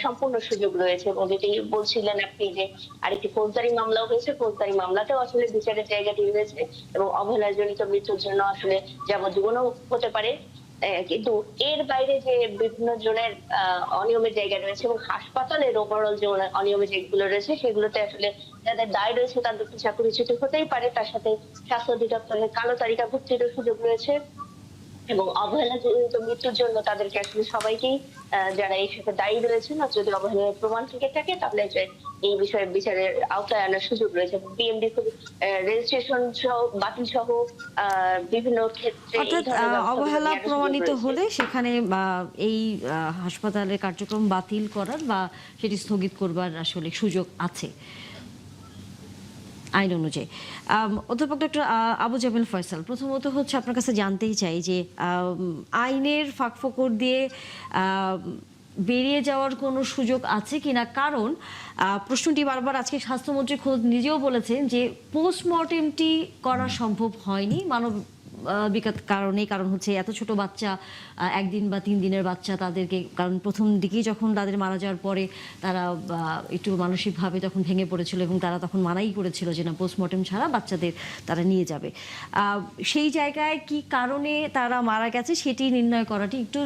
সম্পূর্ণ সুযোগ রয়েছে। এবং যেটি বলছিলেন আপনি যে আরেকটি ফৌজদারি মামলাও হয়েছে, ফৌজদারি মামলাতেও আসলে বিচারের জায়গাটি রয়েছে এবং অবহেলাজনিত মৃত্যুর জন্য আসলে যাবজ্জীবনও হতে পারে। কিন্তু এর বাইরে যে বিভিন্ন জনের অনিয়মের জায়গা রয়েছে এবং হাসপাতালের ওভারঅল যে অনিয়মের যেগুলো রয়েছে সেগুলোতে আসলে যাদের দায় রয়েছে তাদেরকে চাকরিচ্যুত হতেই পারে। তার সাথে স্বাস্থ্য অধিদপ্তরের কালো তালিকাভুক্তিরও সুযোগ রয়েছে এবং অবহেলাজনিত মৃত্যুর জন্য তাদেরকে আসলে সবাইকেই যারা এই সাথে দায়ী রয়েছেন, যদি অবহেলার প্রমাণ থেকে থাকে তাহলে এই বিষয়ে বিচারের আওতায় আনার সুযোগ রয়েছে। বিএমডি রেজিস্ট্রেশন সহ বাতিল সহ বিভিন্ন ক্ষেত্রে অর্থাৎ অবহেলা প্রমাণিত হলে সেখানে এই হাসপাতালের কার্যক্রম বাতিল করার বা সেটি স্থগিত করবার আসলে সুযোগ আছে আইন অনুযায়ী। অধ্যাপক ডক্টর আবু জামিল ফয়সাল, প্রথমত হচ্ছে আপনার কাছে জানতেই চাই যে আইনের ফাঁকফোকর দিয়ে বেরিয়ে যাওয়ার কোনো সুযোগ আছে কিনা, কারণ প্রশ্নটি বারবার আজকে স্বাস্থ্যমন্ত্রী খোদ নিজেও বলেছেন যে পোস্টমর্টেমটি করা সম্ভব হয়নি মানবিকতার কারণে। কারণ হচ্ছে এত ছোট বাচ্চা, 1 দিন বা 3 দিনের বাচ্চা, তাদেরকে কারণ প্রথম দিকেই যখন তাদের মারা যাওয়ার পরে তারা একটু মানসিকভাবে তখন ভেঙে পড়েছিল এবং তারা তখন মানাই করেছিল যে না পোস্টমর্টেম ছাড়া বাচ্চাদের তারা নিয়ে যাবে। সেই জায়গায় কি কারণে তারা মারা গেছে সেটি নির্ণয় করাটি একটু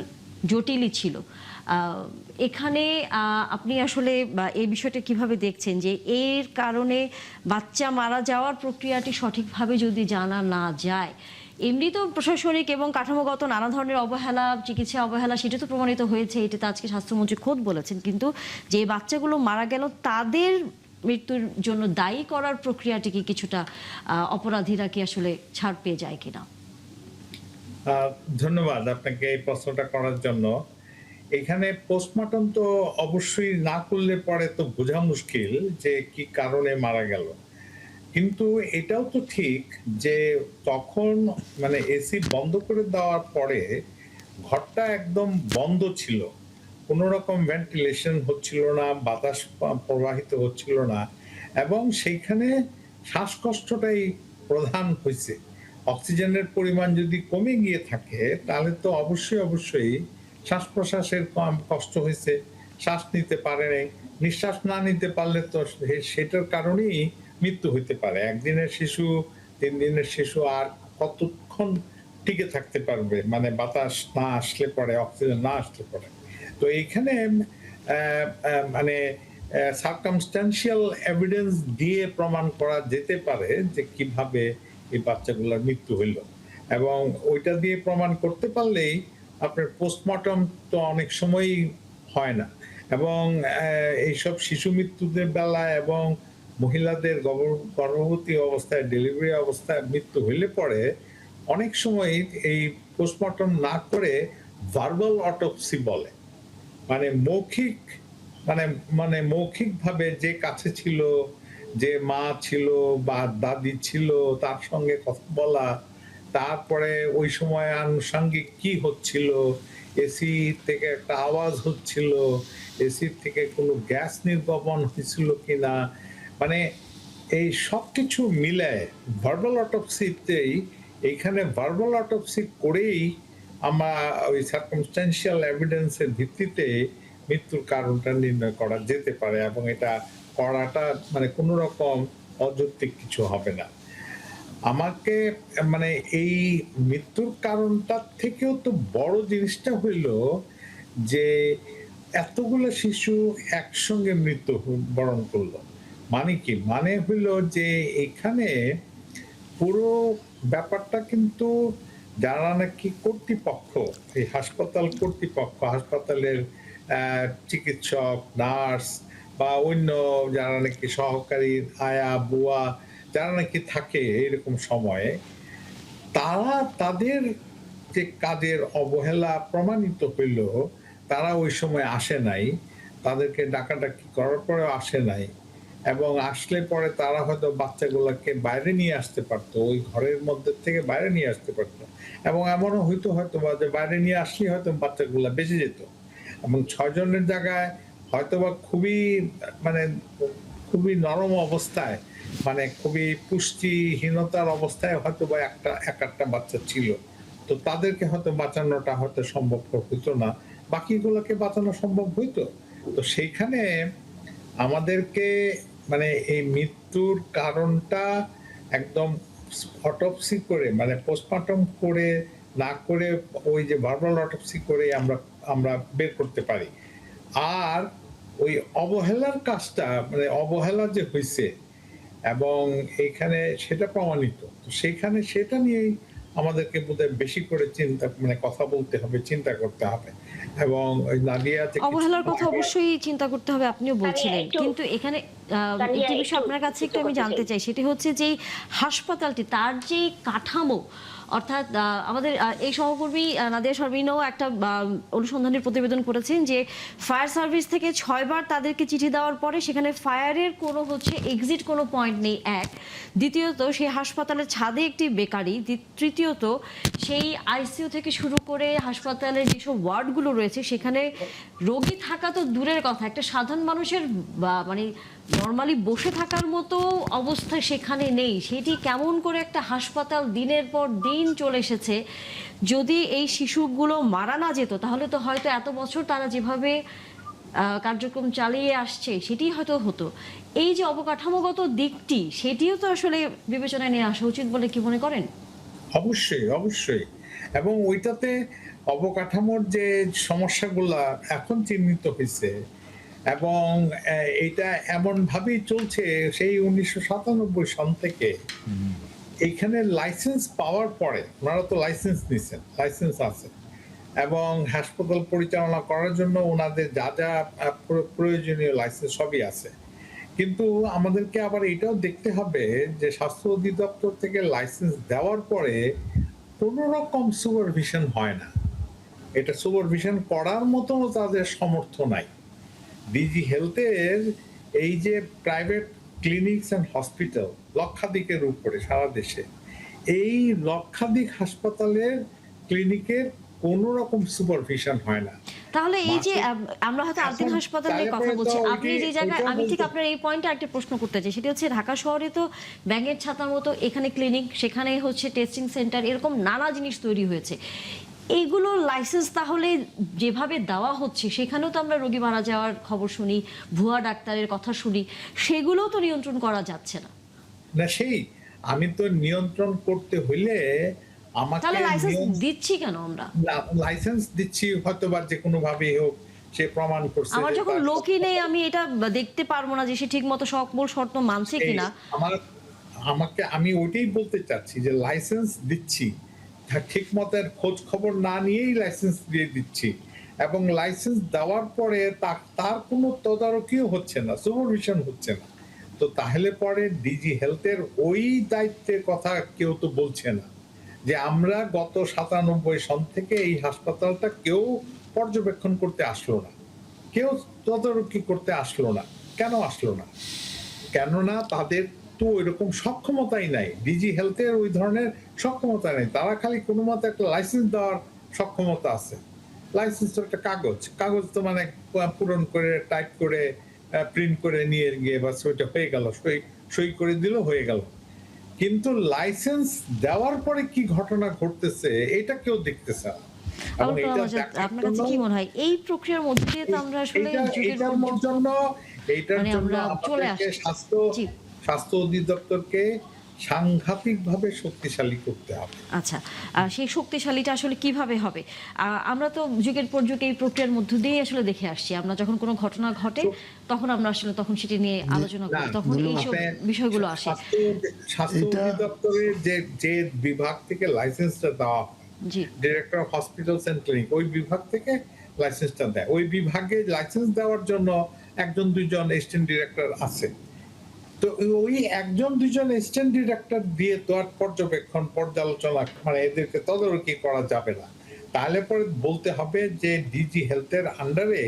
জটিলই ছিল। এখানে আপনি আসলে এই বিষয়টা কিভাবে দেখছেন যে এর কারণে বাচ্চা মারা যাওয়ার প্রক্রিয়াটি সঠিকভাবে যদি জানা না যায়, এমনি তো প্রশাসনিক এবং কাঠামোগত নানা ধরনের অবহেলা, চিকিৎসা অবহেলা সেটা তো প্রমাণিত হয়েছে, এটা তো আজকে স্বাস্থ্যমন্ত্রী খোদ বলেছেন, কিন্তু যে বাচ্চাগুলো মারা গেল তাদের মৃত্যুর জন্য দায়ী করার প্রক্রিয়াটি কি কিছুটা অপরাধীরা কি আসলে ছাড় পেয়ে যায় কিনা? ধন্যবাদ আপনাকে এই প্রশ্নটা করার জন্য। এখানে পোস্টমর্টম তো অবশ্যই না করলে পরে তো বোঝা মুশকিল যে কি কারণে মারা গেল, কিন্তু এটাও তো ঠিক যে তখন মানে এসি বন্ধ করে দেওয়ার পরে ঘরটা একদম বন্ধ ছিল, কোনো রকম ভেন্টিলেশন হচ্ছিল না, বাতাস প্রবাহিত হচ্ছিল না, এবং সেইখানে শ্বাসকষ্টটাই প্রধান হয়েছে। অক্সিজেনের পরিমাণ যদি কমে গিয়ে থাকে তাহলে তো অবশ্যই শ্বাস প্রশ্বাসের কষ্ট হয়েছে, শ্বাস নিতে পারে নাই, নিঃশ্বাস না নিতে পারলে তো সেটার কারণেই মৃত্যু হইতে পারে। 1 দিনের শিশু, 3 দিনের শিশু আর কতক্ষণ টিকে থাকতে পারবে, মানে বাতাস না আসলে পরে, অক্সিজেন না আসলে পরে। তো এইখানে মানে সার্কামস্ট্যান্সিয়াল এভিডেন্স দিয়ে প্রমাণ করা যেতে পারে যে কিভাবে এই বাচ্চাগুলোর মৃত্যু হইল, এবং ওইটা দিয়ে প্রমাণ করতে পারলেই আপনার পোস্টমর্টম তো অনেক সময়ই হয় না। এবং এইসব শিশু মৃত্যুদের বেলায় এবং মহিলাদের গর্ভবতী অবস্থায়, ডেলিভারি অবস্থায় মৃত্যু হইলে পরে অনেক সময় এই পোস্টমর্টম না করে ভার্বাল অটোপসি বলে, মানে মৌখিক মানে মৌখিকভাবে যে কাছে ছিল, যে মা ছিল বা দাদি ছিল তার সঙ্গে কথা বলা, তারপরে ওই সময় আনুষঙ্গিক কি হচ্ছিল, এসি থেকে একটা আওয়াজ হচ্ছিল, এসি থেকে কোনো গ্যাস নির্গমন হয়েছিল কিনা, মানে এই সব কিছু মিলায় ভার্বাল অটোপসিতেই, এইখানে ভার্বাল অটোপসি করেই আমরা ওই সার্কামস্ট্যান্সিয়াল এভিডেন্সের ভিত্তিতে মৃত্যুর কারণটা নির্ণয় করা যেতে পারে, এবং এটা করাটা মানে কোনো রকম অযৌক্তিক কিছু হবে না। আমাকে মানে এই মৃত্যুর কারণটার থেকেও তো বড় জিনিসটা হইল যে এতগুলো শিশু একসঙ্গে মৃত্যু বরণ করলো, মানে কি, মানে হইল যে এখানে পুরো ব্যাপারটা কিন্তু যারা নাকি কর্তৃপক্ষ, এই হাসপাতাল কর্তৃপক্ষ, হাসপাতালের চিকিৎসক, নার্স বা অন্য যারা নাকি সহকারী, আয়া, বুয়া যারা নাকি থাকে এরকম সময়ে, তারা তাদের যে কাজের অবহেলা প্রমাণিত হইল, তারা ওই সময় আসে নাই, তাদেরকে ডাকাডাকি করার পরেও আসে নাই, এবং আসলে পরে তারা হয়তো বাচ্চাগুলোকে বাইরে নিয়ে আসতে পারতো, ওই ঘরের মধ্যে থেকে বাইরে নিয়ে আসতে পারতো, এবং এমনও হইতো হয়তো বা যে বাইরে নিয়ে আসলে হয়তো বাচ্চাগুলো বেঁচে যেত, এবং 6 জনের জায়গায় হয়তো বা খুবই নরম অবস্থায়, মানে খুবই পুষ্টিহীনতার অবস্থায় হয়তো বা এক একটা বাচ্চা ছিল, তো তাদেরকে হয়তো বাঁচানোটা হয়তো সম্ভব হইতো না, বাকিগুলোকে বাঁচানো সম্ভব হইতো। তো সেইখানে আমাদেরকে মানে এই মৃত্যুর কারণটা একদম অটোপসি করে, মানে পোস্টমর্টম করে না করে, ওই যে ভার্বাল অটোপসি করে আমরা বের করতে পারি। আর ওই অবহেলার কাজটা, মানে অবহেলা যে হয়েছে এবং এইখানে সেটা প্রমাণিত, তো সেইখানে সেটা নিয়েই আমাদেরকে বোধহয় বেশি করে কথা বলতে হবে, চিন্তা করতে হবে। এবং ওই নাদিয়া অবহেলার কথা অবশ্যই চিন্তা করতে হবে, আপনিও বলছিলেন, একটু- কিন্তু এখানে তানিয়া, একটি বিষয় একটু আপনার কাছে একটু যুক্ত আমি করতে জানতে চাই। চাই, সেটি হচ্ছে যে এই হাসপাতালটি, তার যে কাঠামো, অর্থাৎ আমাদের এই সহকর্মী নাদিয়া শারমিনও একটা অনুসন্ধানের প্রতিবেদন করেছেন যে ফায়ার সার্ভিস থেকে 6 বার তাদেরকে চিঠি দেওয়ার পরে সেখানে ফায়ারের কোনো এক্সিট কোনো পয়েন্ট নেই, এক। দ্বিতীয়ত সেই হাসপাতালের ছাদে একটি বেকারি, তৃতীয়ত সেই আইসিইউ থেকে শুরু করে হাসপাতালের যেসব ওয়ার্ডগুলো রয়েছে সেখানে রোগী থাকা তো দূরের কথা, একটা সাধারণ মানুষের মানে নর্মালি বসে থাকার মতো অবস্থা সেখানে নেই। সেটি কেমন করে একটা হাসপাতাল দিনের পর দিন চলে এসেছে। যদি এই শিশুগুলো মারা না যেত তাহলে তো হয়তো এত বছর তারা যেভাবে কার্যক্রম চালিয়ে আসছে সেটি হয়তো হতো। এই যে অবকাঠামোগত দিকটি, সেটিও তো আসলে বিবেচনায় নিয়ে আসা উচিত বলে কি মনে করেন? অবশ্যই, অবশ্যই। এবং ওইটাতে অবকাঠামোর যে সমস্যাগুলা এখন চিহ্নিত হয়েছে, এবং এটা এমন ভাবেই চলছে সেই 1997 সন থেকে। এইখানে লাইসেন্স পাওয়ার পরে, ওনারা তো লাইসেন্স নিছেন, লাইসেন্স আছে, এবং হাসপাতাল পরিচালনা করার জন্য ওনাদের যা যা প্রয়োজনীয় লাইসেন্স সবই আছে। কিন্তু আমাদেরকে আবার এটাও দেখতে হবে যে স্বাস্থ্য অধিদপ্তর থেকে লাইসেন্স দেওয়ার পরে কোনো রকম সুপারভিশন হয় না, এটা সুপারভিশন করার মতো তাদের সামর্থ্য নাই। ডিজি হেলথের এই যে প্রাইভেট ক্লিনিকস এন্ড হসপিটাল লক্ষাধিকের উপরে সারা দেশে, এই লক্ষাধিক হাসপাতালের ক্লিনিকের কোনো রকম সুপারভিশন হয় না। তাহলে এই যে মাসে- আমরা হয়তো আলতিন এখন হাসপাতালের কথা তারপরে বলছি, তো আপনি ওইটি- যে জায়গায়, ওইটাও আমি ঠিক বলতে- আপনার এই পয়েন্টে একটা প্রশ্ন করতে চাই, সেটা হচ্ছে ঢাকা শহরে তো ব্যাঙের ছাতার মতো এখানে ক্লিনিক, সেখানে হচ্ছে টেস্টিং সেন্টার, এরকম নানা জিনিস তৈরি হয়েছে। এইগুলোর লাইসেন্স তাহলে যেভাবে দেওয়া হচ্ছে সেখানেও তো আমরা রোগী মারা যাওয়ার খবর শুনি, ভুয়া ডাক্তারের কথা শুনি, সেগুলোও তো নিয়ন্ত্রণ করা যাচ্ছে না। না, সেই আমি তো নিয়ন্ত্রণ করতে হইলে আমাকে তাহলে লাইসেন্স দিচ্ছি কেন আমরা? লাইসেন্স দিচ্ছি হয়তো বা যে কোনো ভাবে হোক, সে প্রমাণ করছে আমার যে যখন তার- লোকই নেই, আমি এটা দেখতে পারবো না যে সে ঠিক মতো সকল শর্ত মানছে এই কিনা। আমি ওইটাই বলতে চাচ্ছি যে লাইসেন্স দিচ্ছি, ঠিক মতো খোঁজ খবর না নিয়েই লাইসেন্স দিয়ে দিচ্ছি, এবং লাইসেন্স দেওয়ার পরে তার কোনো তদারকিও হচ্ছে না, সুপারভিশন হচ্ছে না। তো তাহলে পরে ডিজি হেলথের ওই দায়িত্বের কথা কেউ তো বলছে না যে আমরা গত 97 সন থেকে এই হাসপাতালটা কেউ পর্যবেক্ষণ করতে আসলো না, কেউ তদারকি করতে আসলো না। কেন আসলো না? কেননা তাদের তো ওইরকম সক্ষমতাই নাই, ডিজি হেলথের ওই ধরনের সক্ষমতা নেই। তারা খালি কোনো মতে একটা লাইসেন্স দেওয়ার সক্ষমতা আছে। লাইসেন্স তো একটা কাগজ তো মানে পূরণ করে টাইপ করে প্রিন্ট করে নিয়ে গিয়ে বাস ওইটা হয়ে গেল, সই করে দিল, হয়ে গেল। কিন্তু লাইসেন্স দেওয়ার পরে কি ঘটনা ঘটতেছে এটা কেউ দেখতেছে না। এবং এটা দেখার আপনার কাছে জন্য- কি মনে হয় এই প্রক্রিয়ার মধ্যে দিয়ে তো আমরা আসলে যুগের এইটার পর যুগ এইটার মানে জন্য আমরা চলে আমাদেরকে আসছি। জি। স্বাস্থ্য অধিদপ্তরকে সাংঘাতিকভাবে শক্তিশালী করতে হবে। আচ্ছা, সেই শক্তিশালীটা আসলে কিভাবে হবে? আমরা তো যুগের পর যুগ এই প্রক্রিয়ার মধ্য দিয়ে আসলে দেখে আসছি। আমরা যখন কোনো ঘটনা ঘটে তখন আমরা আসলে তখন সেটি নিয়ে আলোচনা করি, না, তখন এইসব আপনার বিষয়গুলো আসে। স্বাস্থ্য অধিদপ্তরের যে বিভাগ থেকে লাইসেন্সটা দেওয়া হয়, জি, director of hospitals and clinic, ওই বিভাগ থেকে লাইসেন্সটা দেয়। ওই বিভাগে লাইসেন্স দেওয়ার জন্য একজন দুইজন অ্যাসিস্ট্যান্ট ডিরেক্টর আছে। তো ওই একজন দুইজন অ্যাসিস্ট্যান্ট ডিরেক্টর দিয়ে তো আর পর্যবেক্ষণ পর্যালোচনা মানে এদেরকে তদারকি করা যাবে না। তাহলে পরে বলতে হবে যে ডিজি হেলথের আন্ডারে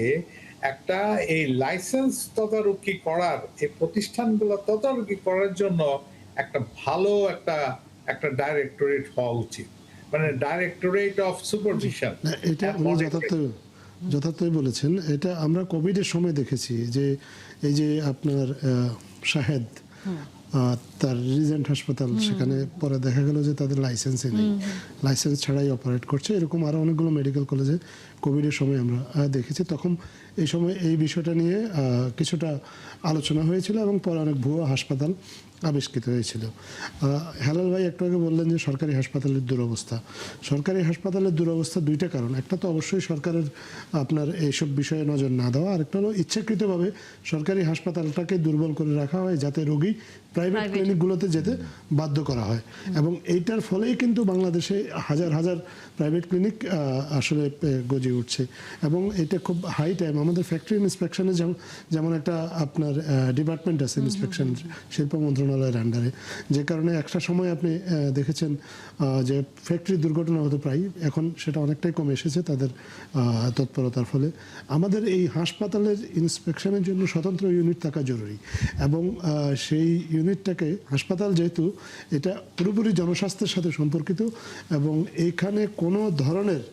একটা এই লাইসেন্স তদারকি করার, এই প্রতিষ্ঠানগুলো তদারকি করার জন্য একটা ভালো একটা ডাইরেক্টরেট হওয়া উচিত, মানে ডাইরেক্টরেট অফ সুপারভিশন। না, এটা উনি যথার্থই বলেছেন। এটা আমরা কোভিডের সময় দেখেছি যে এই যে আপনার শাহেদ তার রিজেন্ট হাসপাতাল, সেখানে পরে দেখা গেল যে তাদের লাইসেন্সই নেই, লাইসেন্স ছাড়াই অপারেট করছে। এরকম আরো অনেকগুলো মেডিকেল কলেজে কোভিডের সময় আমরা দেখেছি। তখন এই সময় এই বিষয়টা নিয়ে কিছুটা আলোচনা হয়েছিল এবং পরে অনেক ভুয়া হাসপাতাল আবিষ্কৃত হয়েছিল। হেলাল ভাই একটু আগে বললেন যে সরকারি হাসপাতালের দুরবস্থা। সরকারি হাসপাতালের দুরবস্থা দুইটা কারণ। একটা তো অবশ্যই সরকারের আপনার এইসব বিষয়ে নজর না দেওয়া, আরেকটা হলো ইচ্ছাকৃতভাবে সরকারি হাসপাতালটাকে দুর্বল করে রাখা হয় যাতে রোগী প্রাইভেট ক্লিনিকগুলোতে যেতে বাধ্য করা হয়। এবং এইটার ফলেই কিন্তু বাংলাদেশে হাজার হাজার প্রাইভেট ক্লিনিক আসলে গজে উঠছে। এবং এটা খুব হাই টাইম। আমাদের ফ্যাক্টরি ইন্সপেকশনে যেমন একটা আপনার ডিপার্টমেন্ট আছে ইন্সপেকশন, শিল্প মন্ত্রণালয়ের আন্ডারে, যে কারণে একটা সময় আপনি দেখেছেন যে ফ্যাক্টরি দুর্ঘটনা হতো প্রায়, এখন সেটা অনেকটাই কমে এসেছে তাদের তৎপরতার ফলে। আমাদের এই হাসপাতালের ইন্সপেকশনের জন্য স্বতন্ত্র ইউনিট থাকা জরুরি এবং সেই ইউনিটটাকে, হাসপাতাল যেহেতু এটা পুরোপুরি জনস্বাস্থ্যের সাথে সম্পর্কিত এবং এইখানে কোনো ধরনের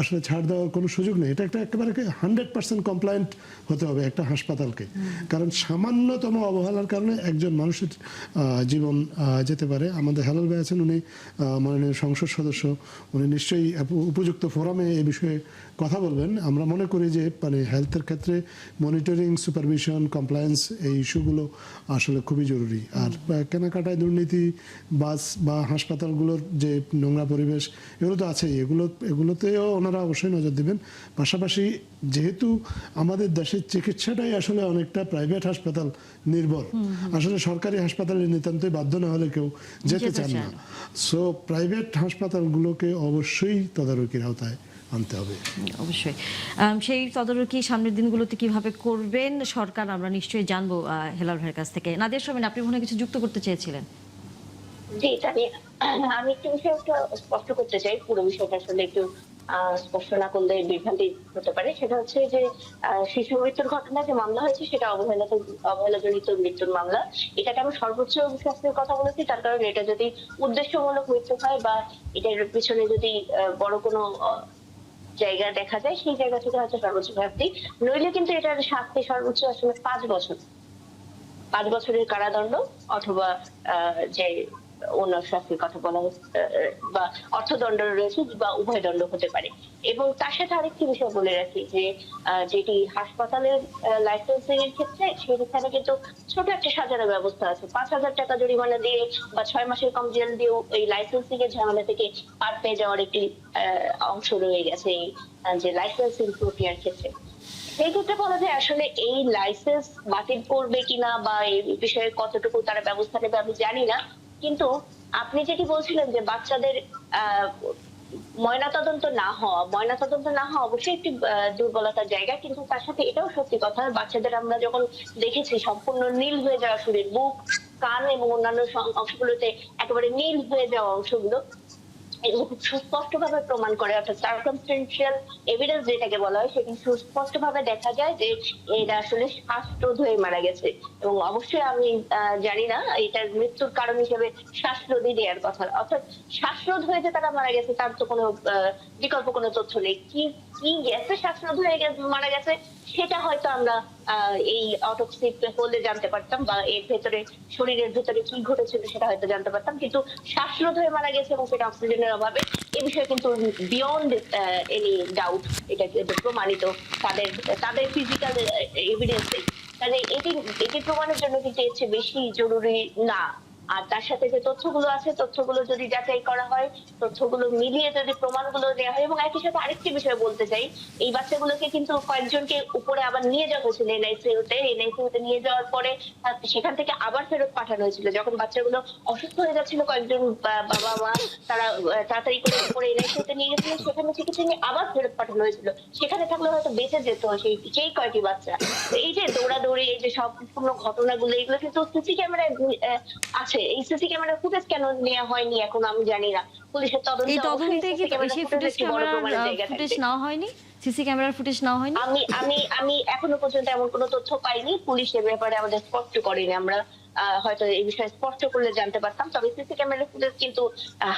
আসলে ছাড় দেওয়ার কোনো সুযোগ নেই। এটা একেবারে 100% কমপ্লায়েন্ট হতে হবে একটা হাসপাতালকে, কারণ সামান্যতম অবহেলার কারণে একজন মানুষের জীবন যেতে পারে। আমাদের হেলাল ভাই আছেন, উনি মাননীয় সংসদ সদস্য, উনি নিশ্চয়ই উপযুক্ত ফোরামে এই বিষয়ে কথা বলবেন। আমরা মনে করি যে মানে হেলথের ক্ষেত্রে মনিটরিং, সুপারভিশন, কমপ্লায়েন্স এই ইস্যুগুলো আসলে খুবই জরুরি। আর কেনাকাটায় দুর্নীতি, বাস বা হাসপাতালগুলোর যে নোংরা পরিবেশ, এগুলো তো আছেই, এগুলোতেও ওনারা অবশ্যই নজর দিবেন। পাশাপাশি যেহেতু আমাদের দেশের চিকিৎসাটাই আসলে অনেকটা প্রাইভেট হাসপাতাল নির্ভর, আসলে সরকারি হাসপাতালে নিতান্তই বাধ্য না হলে কেউ যেতে চান না। সো প্রাইভেট হাসপাতালগুলোকে অবশ্যই তদারকির আওতায় আনতে হবে। অবশ্যই সেই তদারকি সামনের দিনগুলোতে কিভাবে করবেন সরকার আমরা নিশ্চয়ই জানবো হেলাল ভাইয়ের কাছ থেকে। নাদিয়া শারমিন, আপনি মনে হয় কিছু যুক্ত করতে চেয়েছিলেন? জি, আমি একটু বিষয় স্পষ্ট করতে চাই। পুরো বিষয়টা আসলে একটু স্পষ্ট না করলে বিভ্রান্তি হতে পারে। সেটা হচ্ছে যে শিশু মৃত্যুর ঘটনা যে মামলা হয়েছে সেটা অবহেলাজনিত মৃত্যুর মামলা। এটাকে আমি সর্বোচ্চ শাস্তির কথা বলেছি, তার কারণ এটা যদি উদ্দেশ্যমূলক মৃত্যু হয় বা এটার পিছনে যদি বড় কোনো জায়গা দেখা যায়, সেই জায়গা থেকে হয়তো সর্বোচ্চ শাস্তি, নইলে কিন্তু এটার শাস্তি সর্বোচ্চ আসলে 5 বছর, 5 বছরের কারাদণ্ড অথবা যে অন্য শাস্তির কথা বলা হচ্ছে বা অর্থদণ্ড রয়েছে বা উভয় দণ্ড হতে পারে। এবং তার সাথে আরেকটি বিষয় বলে রাখি যে যেটি হাসপাতালের লাইসেন্সিং এর ক্ষেত্রে সেখানে কিন্তু ছোট একটা সাজানোর ব্যবস্থা আছে। 5,000 টাকা জরিমানা দিয়ে বা 6 মাসের কম জেল দিয়েও এই লাইসেন্সিং এর ঝামেলা থেকে পার পেয়ে যাওয়ার একটি অংশ রয়ে গেছে এই যে লাইসেন্সিং প্রক্রিয়ার ক্ষেত্রে। সেই ক্ষেত্রে বলা যায় আসলে এই লাইসেন্স বাতিল করবে কিনা বা এই বিষয়ে কতটুকু তারা ব্যবস্থা নেবে আমি জানি না, কিন্তু আপনি যেটি বলছিলেন যে বাচ্চাদের ময়নাতদন্ত না হওয়া অবশ্যই একটি দুর্বলতার জায়গা, কিন্তু তার সাথে এটাও সত্যি কথা, বাচ্চাদের আমরা যখন দেখেছি সম্পূর্ণ নীল হয়ে যাওয়া শরীর, বুক, কান এবং অন্যান্য অংশগুলোতে একেবারে নীল হয়ে যাওয়া অংশগুলো সুস্পষ্টভাবে প্রমাণ করে, অর্থাৎ সার্কামস্টেন্সিয়াল এভিডেন্স যেটাকে বলা হয়, সেটি সুস্পষ্টভাবে দেখা যায় যে এরা আসলে শ্বাসরোধ হয়ে মারা গেছে। এবং অবশ্যই আমি জানি না এটার মৃত্যুর কারণ হিসেবে শ্বাসরোধই দেওয়ার কথা, অর্থাৎ শ্বাসরোধ হয়ে যে তারা মারা গেছে তার তো কোনো বিকল্প কোনো তথ্য নেই। কি গ্যাসে শ্বাসরোধ হয়ে মারা গেছে সেটা হয়তো আমরা এই অটোপসি হলে জানতে পারতাম, বা এর ভেতরে শরীরের ভেতরে কি ঘটেছিল সেটা হয়তো জানতে পারতাম, কিন্তু শ্বাসরোধ হয়ে মারা গেছে এবং সেটা অক্সিজেনের অভাবে, এই বিষয়ে কিন্তু বিয়ন্ড এনি ডাউট এটা কিন্তু প্রমাণিত তাদের ফিজিক্যাল এভিডেন্সে। তাহলে এটি প্রমাণের জন্য কিন্তু এর চেয়ে বেশি জরুরি না আর তার সাথে যে তথ্যগুলো আছে তথ্যগুলো যদি যাচাই করা হয়, তথ্যগুলো মিলিয়ে যদি প্রমাণগুলো দেওয়া হয়, এবং একই সাথে আরেকটি বিষয় বলতে চাই, এই বাচ্চাগুলোকে কিন্তু কয়েকজনকে উপরে আবার নিয়ে যাওয়া হয়েছিল এনআইসিইউতে নিয়ে যাওয়ার পরে সেখান থেকে আবার ফেরত পাঠানো হয়েছিল। যখন বাচ্চাগুলো অসুস্থ হয়ে যাচ্ছিল, কয়েকজন বাবা মা তারা তাড়াতাড়ি করে উপরে এনআইসিইউতে নিয়ে গেছিলেন, সেখানে চিকিৎসা নিয়ে আবার ফেরত পাঠানো হয়েছিল। সেখানে থাকলে হয়তো বেঁচে যেত সেই কয়টি বাচ্চা। তো এই যে দৌড়াদৌড়ি, এই যে সম্পূর্ণ ঘটনাগুলো, এগুলো কিন্তু সিসি ক্যামেরায় আছে। এই সিসি ক্যামেরার ফুটেজ কেন নেওয়া হয়নি এখন আমি জানি না। পুলিশের এই তদন্তে তদন্তে কি সেই ফুটেজ ক্যামেরার জায়গা ফুটেজ থাকবে। নেওয়া হয়নি, সিসি ক্যামেরার ফুটেজ নেওয়া হয়নি? আমি এখনো পর্যন্ত এমন কোনো তথ্য পাইনি। পুলিশ এ ব্যাপারে আমাদের স্পষ্ট করেনি। আমরা হয়তো এই বিষয়ে স্পষ্ট করলে জানতে পারতাম। তবে সিসি ক্যামেরার ফুটেজ কিন্তু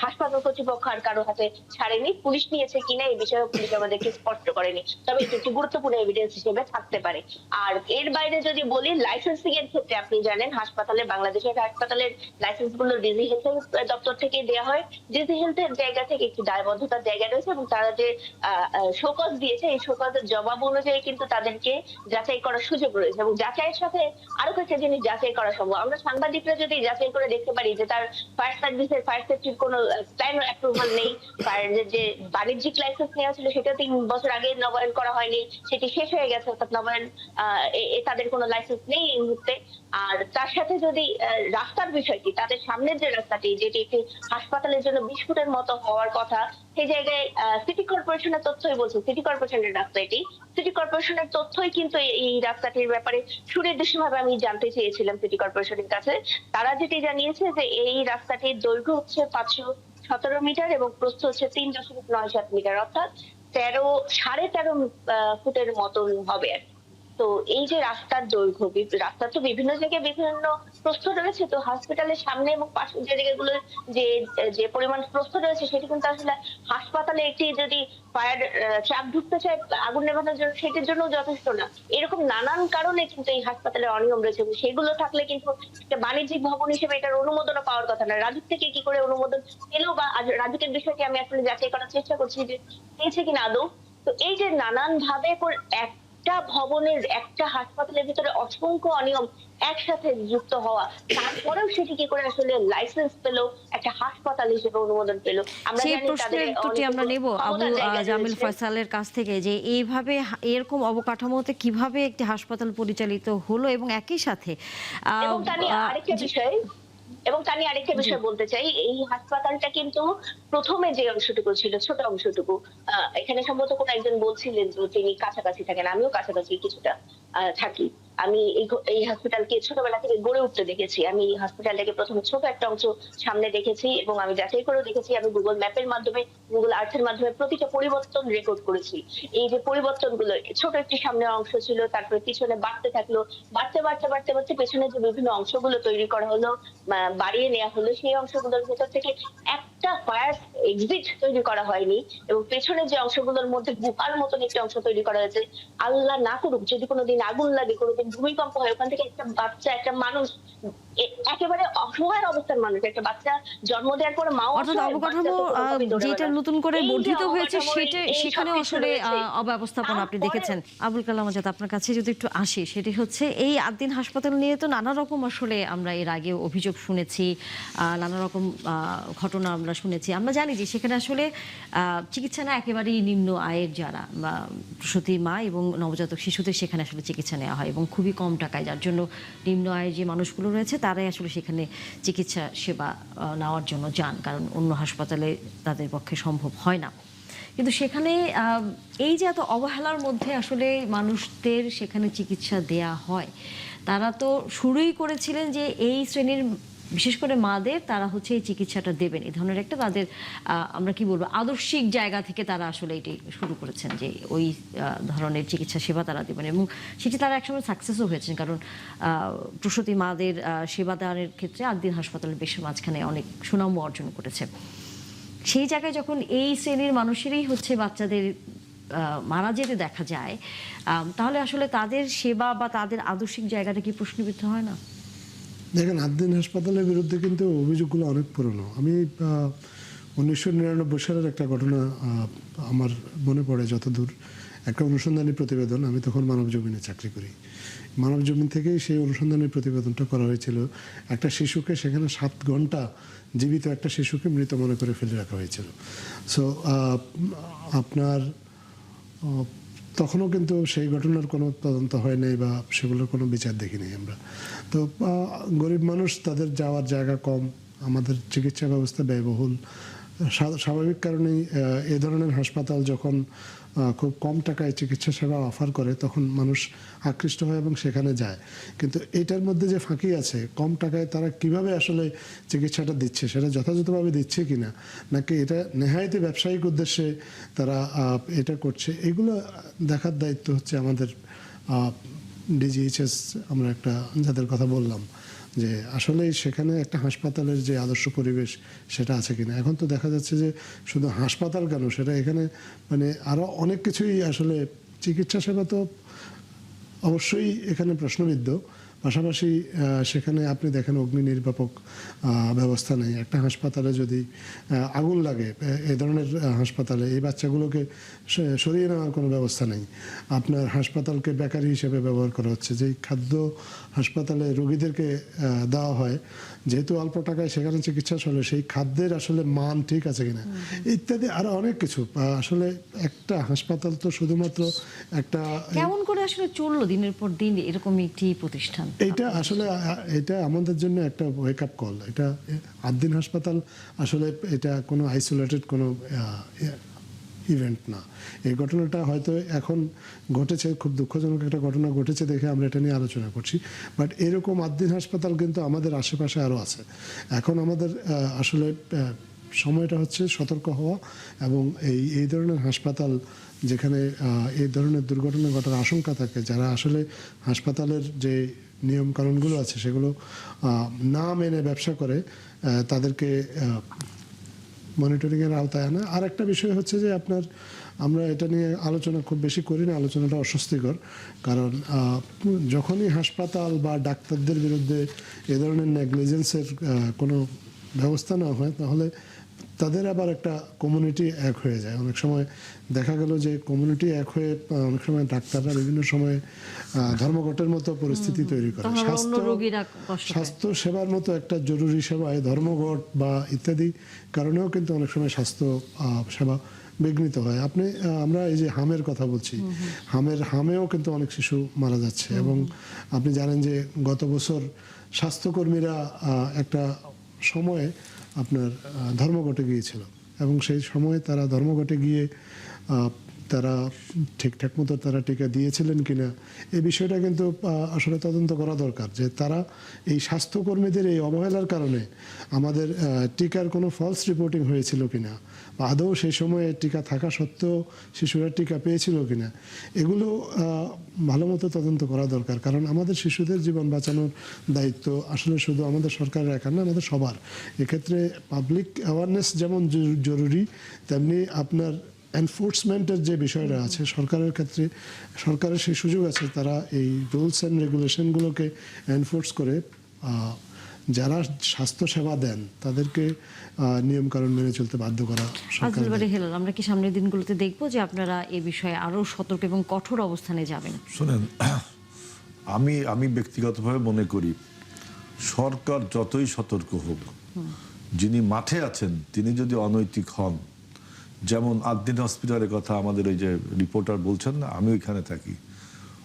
হাসপাতাল কর্তৃপক্ষ আর কারো হাতে ছাড়েনি। পুলিশ নিয়েছে কিনা এই বিষয়ে পুলিশ আমাদেরকে স্পষ্ট করেনি। তবে এটি একটি গুরুত্বপূর্ণ এভিডেন্স হিসেবে থাকতে পারে। আর এর বাইরে যদি বলি, লাইসেন্সিং এর ক্ষেত্রে আপনি জানেন হাসপাতালে, বাংলাদেশের হাসপাতালের লাইসেন্স গুলো ডিজি হেলথ দপ্তর থেকে দেওয়া হয়। ডিজি হেলথের জায়গা থেকে একটি দায়বদ্ধতার জায়গা রয়েছে, এবং তারা যে শোকজ দিয়েছে, এই শোকজের জবাব অনুযায়ী কিন্তু তাদেরকে যাচাই করার সুযোগ রয়েছে, এবং যাচাইয়ের সাথে আরো কয়েকটা জিনিস যাচাই করা সম্ভব। আমরা সাংবাদিকরা যদি যাচাই করে দেখতে পারি যে তার ফায়ার সার্ভিসের ফায়ার সেফটির কোনো প্ল্যান অ্যাপ্রুভাল নেই, ফায়ারের যে বাণিজ্যিক লাইসেন্স নেওয়া ছিল সেটা 3 বছর আগে নবায়ন করা হয়নি, সেটি শেষ হয়ে গেছে, অর্থাৎ নবায়ন তাদের কোনো লাইসেন্স নেই এই মুহূর্তে। আর তার সাথে যদি রাস্তার বিষয়টি, তাদের সামনের যে রাস্তাটি, যেটি একটি হাসপাতালের জন্য 20 ফুটের মতো হওয়ার কথা, সেই জায়গায় সিটি কর্পোরেশনের তথ্যই বলছে, সিটি কর্পোরেশনের রাস্তা এটি, সিটি কর্পোরেশনের তথ্যই কিন্তু এই রাস্তাটির ব্যাপারে সুনির্দিষ্টভাবে আমি জানতে চেয়েছিলাম সিটি কর্পোরেশনের কাছে। তারা যেটি জানিয়েছে যে এই রাস্তাটির দৈর্ঘ্য হচ্ছে 517 মিটার এবং প্রস্থ হচ্ছে 3.97 মিটার, অর্থাৎ 13.5 ফুটের মতন হবে আর কি। তো এই যে রাস্তার দৈর্ঘ্য, রাস্তা তো বিভিন্ন জায়গায় বিভিন্ন প্রস্থ রয়েছে, তো হসপিটালের সামনে এবং পাশে যে জায়গাগুলো যে পরিমাণ প্রস্থ রয়েছে, সেটি কিন্তু আসলে হাসপাতালে একটি যদি ফায়ার ট্রাক ঢুকতে চায় আগুন নেভানোর জন্য, সেটির জন্য যথেষ্ট না। এরকম নানান কারণে কিন্তু এই হাসপাতালের অনিয়ম রয়েছে, এবং সেগুলো থাকলে কিন্তু একটা বাণিজ্যিক ভবন হিসেবে এটার অনুমোদনও পাওয়ার কথা না। রাজুক থেকে কি করে অনুমোদন পেলো, বা রাজুকের বিষয়টি আমি আসলে যাচাই করার চেষ্টা করছি যে পেয়েছে কিনা আদৌ। তো এই যে নানান ভাবে একটা ভবনের, একটা হাসপাতালের ভিতরে অসংখ্য অনিয়ম একসাথে যুক্ত হওয়া, তারপরেও সেটি কি করে আসলে লাইসেন্স পেলো, একটা হাসপাতাল হিসেবে অনুমোদন পেলো, আমরা সেই জানি প্রশ্নের তাদের উত্তরটি আমরা নেব আবু জামিল ফয়সালের কাছ থেকে, যে এইভাবে এরকম অবকাঠামোতে কিভাবে একটি হাসপাতাল পরিচালিত হলো, এবং একই সাথে এবং তা নিয়ে আরেকটা বিষয় বলতে চাই। এই হাসপাতালটা কিন্তু প্রথমে যে অংশটুকু ছিল, ছোট অংশটুকু, এখানে সম্ভবত কোন একজন বলছিলেন যে তিনি কাছাকাছি থাকেন, আমিও কাছাকাছি কিছুটা থাকি। আমি এই হসপিটালকে ছোটবেলা থেকে গড়ে উঠতে দেখেছি। আমি এই হসপিটালটাকে প্রথমে ছোট একটা অংশ সামনে দেখেছি, এবং আমি যাচাই করে দেখেছি, আমি গুগল ম্যাপের মাধ্যমে, গুগল আর্থের মাধ্যমে প্রতিটা পরিবর্তন রেকর্ড করেছি। এই যে পরিবর্তনগুলো, ছোট একটি সামনের অংশ ছিল, তারপরে পিছনে বাড়তে থাকলো, বাড়তে পেছনে যে বিভিন্ন অংশগুলো তৈরি করা হলো, বাড়িয়ে নেওয়া হলো, সেই অংশগুলোর ভেতর থেকে একটা ফায়ার এক্সিট তৈরি করা হয়নি, এবং পেছনের যে অংশগুলোর মধ্যে গুহার মতন একটি অংশ তৈরি করা হয়েছে। আল্লাহ না করুক যদি কোনোদিন আগুন লাগে, কোনোদিন ভূমিকম্প হয়, ওখান থেকে একটা বাচ্চা, একটা মানুষ, একেবারে অসহায় অবস্থার মানুষ, একটা বাচ্চা জন্ম দেওয়ার পরে মাও, অর্থাৎ অবকাঠামো যেটা নতুন করে বর্ধিত হয়েছে সেখানে আসলে অব্যবস্থাপনা আপনি দেখেছেন। আবুল কালাম আজাদ, আপনার কাছে যদি একটু আসি, সেটি হচ্ছে এই আদ্দিন হাসপাতাল নিয়ে তো নানা রকম আসলে আমরা এর আগে অভিযোগ শুনেছি, নানা রকম ঘটনা আমরা শুনেছি। আমরা জানি যে সেখানে আসলে চিকিৎসা না একেবারেই নিম্ন আয়ের যারা প্রসূতি মা এবং নবজাতক শিশুদের সেখানে আসলে চিকিৎসা নেওয়া হয়, এবং খুবই কম টাকায়, যার জন্য নিম্ন আয়ের যে মানুষগুলো রয়েছে তারাই আসলে সেখানে চিকিৎসা সেবা নেওয়ার জন্য যান, কারণ অন্য হাসপাতালে তাদের পক্ষে সম্ভব হয় না। কিন্তু সেখানে এই যে এত অবহেলার মধ্যে আসলে মানুষদের সেখানে চিকিৎসা দেয়া হয়, তারা তো শুরুই করেছিলেন যে এই শ্রেণীর বিশেষ করে মাদের তারা হচ্ছে এই চিকিৎসাটা দেবেন, এই ধরনের একটা তাদের আমরা কি বলবো আদর্শিক জায়গা থেকে তারা আসলে এটি শুরু করেছেন যে ওই ধরনের চিকিৎসা সেবা তারা দেবেন, এবং সেটি তারা একসময় সাকসেসও হয়েছেন, কারণ প্রসূতি মাদের সেবা দেওয়ার ক্ষেত্রে আদ্দিন হাসপাতাল বেশ মাঝখানে অনেক সুনাম অর্জন করেছে। সেই জায়গায় যখন এই শ্রেণীর মানুষেরই হচ্ছে বাচ্চাদের মারা যেতে দেখা যায়, তাহলে আসলে তাদের সেবা বা তাদের আদর্শিক জায়গাটা কি প্রশ্নবিদ্ধ হয় না? দেখেন, আদ্দিন হাসপাতালের বিরুদ্ধে কিন্তু অভিযোগগুলো অনেক পুরনো। আমি 1999 সালের একটা ঘটনা আমার মনে পড়ে যতদূর, একটা অনুসন্ধানী প্রতিবেদন, আমি তখন মানব জমিনে চাকরি করি। মানবজমিন থেকেই সেই অনুসন্ধানের প্রতিবেদনটা করা হয়েছিল। একটা শিশুকে সেখানে 7 ঘন্টা জীবিত একটা শিশুকে মৃত মনে করে ফেলে রাখা হয়েছিল। সো আপনার তখনও কিন্তু সেই ঘটনার কোনো তদন্ত হয় নাই বা সেগুলোর কোনো বিচার দেখিনি আমরা। তো গরিব মানুষ, তাদের যাওয়ার জায়গা কম, আমাদের চিকিৎসা ব্যবস্থা ব্যয়বহুল, স্বাভাবিক কারণেই এ ধরনের হাসপাতাল যখন খুব কম টাকায় চিকিৎসা সেবা অফার করে তখন মানুষ আকৃষ্ট হয় এবং সেখানে যায়। কিন্তু এটার মধ্যে যে ফাঁকি আছে, কম টাকায় তারা কিভাবে আসলে চিকিৎসাটা দিচ্ছে, সেটা যথাযথভাবে দিচ্ছে কিনা, নাকি এটা নেহায়েতে ব্যবসায়িক উদ্দেশ্যে তারা এটা করছে, এগুলো দেখার দায়িত্ব হচ্ছে আমাদের ডিজিএইচএস, আমরা একটা যাদের কথা বললাম, যে আসলে সেখানে একটা হাসপাতালের যে আদর্শ পরিবেশ সেটা আছে কিনা। এখন তো দেখা যাচ্ছে যে শুধু হাসপাতাল কেন, সেটা এখানে মানে আরো অনেক কিছুই, আসলে চিকিৎসা সেবা তো অবশ্যই এখানে প্রশ্নবিদ্ধ, পাশাপাশি সেখানে আপনি দেখেন অগ্নি নির্বাপক ব্যবস্থা নেই। একটা হাসপাতালে যদি আগুন লাগে, এই ধরনের হাসপাতালে এই বাচ্চাগুলোকে সরিয়ে নেওয়ার কোনো ব্যবস্থা নেই। আপনার হাসপাতালকে বেকারি হিসেবে ব্যবহার করা হচ্ছে। যেই খাদ্য হাসপাতালে রোগীদেরকে দেওয়া হয়, যেহেতু অল্প টাকায় সেখানে চিকিৎসা চলে, সেই খাদ্যের আসলে মান ঠিক আছে কিনা, ইত্যাদি আরো অনেক কিছু। আসলে একটা হাসপাতাল তো শুধুমাত্র একটা, কেমন করে আসলে চললো দিনের পর দিন এরকম একটি প্রতিষ্ঠান? এটা আসলে এটা আমাদের জন্য একটা ওয়েক আপ কল। এটা আদ্দিন হাসপাতাল আসলে এটা কোনো আইসোলেটেড কোনো ইভেন্ট না। এই ঘটনাটা হয়তো এখন ঘটেছে, খুব দুঃখজনক একটা ঘটনা ঘটেছে দেখে আমরা এটা নিয়ে আলোচনা করছি, বাট এরকম আদ্দিন হাসপাতাল কিন্তু আমাদের আশেপাশে আরও আছে। এখন আমাদের আসলে সময়টা হচ্ছে সতর্ক হওয়া, এবং এই ধরনের হাসপাতাল যেখানে এই ধরনের দুর্ঘটনা ঘটার আশঙ্কা থাকে, যারা আসলে হাসপাতালের যে নিয়ম কানুনগুলো আছে সেগুলো না মেনে ব্যবসা করে, তাদেরকে মনিটরিংয়ের আওতায় আনা। আর একটা বিষয় হচ্ছে যে আপনার, আমরা এটা নিয়ে আলোচনা খুব বেশি করি না, আলোচনাটা অস্বস্তিকর, কারণ যখনই হাসপাতাল বা ডাক্তারদের বিরুদ্ধে এ ধরনের নেগলিজেন্সের কোনো ব্যবস্থা না হয়, তাহলে তাদের আবার একটা কমিউনিটি এক হয়ে যায়। অনেক সময় দেখা গেল যে কমিউনিটি এক হয়ে অনেক সময় ডাক্তাররা বিভিন্ন সময় ধর্মঘটের মতো পরিস্থিতি তৈরি করে। স্বাস্থ্য সেবার মতো একটা জরুরি সেবায় ধর্মঘট বা ইত্যাদি কারণেও কিন্তু অনেক সময় স্বাস্থ্য সেবা বিঘ্নিত হয়। আমরা এই যে হামের কথা বলছি, হামেও কিন্তু অনেক শিশু মারা যাচ্ছে, এবং আপনি জানেন যে গত বছর স্বাস্থ্যকর্মীরা একটা সময়ে আপনার ধর্মঘটে গিয়েছিল, এবং সেই সময় তারা ধর্মঘটে গিয়ে তারা ঠিকঠাক মতো তারা টিকা দিয়েছিলেন কিনা, এই বিষয়টা কিন্তু আসলে তদন্ত করা দরকার, যে তারা এই স্বাস্থ্যকর্মীদের এই অবহেলার কারণে আমাদের টিকার কোনো ফলস রিপোর্টিং হয়েছিল কিনা, বা আদৌ সেই সময়ে টিকা থাকা সত্ত্বেও শিশুরা টিকা পেয়েছিল কিনা, এগুলো ভালো মতো তদন্ত করা দরকার। কারণ আমাদের শিশুদের জীবন বাঁচানোর দায়িত্ব আসলে শুধু আমাদের সরকারের একার না, আমাদের সবার। এক্ষেত্রে পাবলিক অ্যাওয়ারনেস যেমন জরুরি, তেমনি আপনার এনফোর্সমেন্টের যে বিষয়টা আছে সরকারের ক্ষেত্রে, সরকারের সেই সুযোগ আছে, তারা এই রুলস অ্যান্ড রেগুলেশনগুলোকে এনফোর্স করে যারা স্বাস্থ্য সেবা দেন তাদেরকে নিয়মকানুন মেনে চলতে বাধ্য করা। হেলাল, আমরা কি সামনের দিনগুলোতে দেখবো যে আপনারা এ বিষয়ে আরো সতর্ক এবং কঠোর অবস্থানে যাবেন? শোনেন, আমি ব্যক্তিগতভাবে মনে করি সরকার যতই সতর্ক হোক, যিনি মাঠে আছেন তিনি যদি অনৈতিক হন, যেমন আদ্দিন হসপিটালের কথা আমাদের ওই যে রিপোর্টার বলছেন না, আমি ওইখানে থাকি,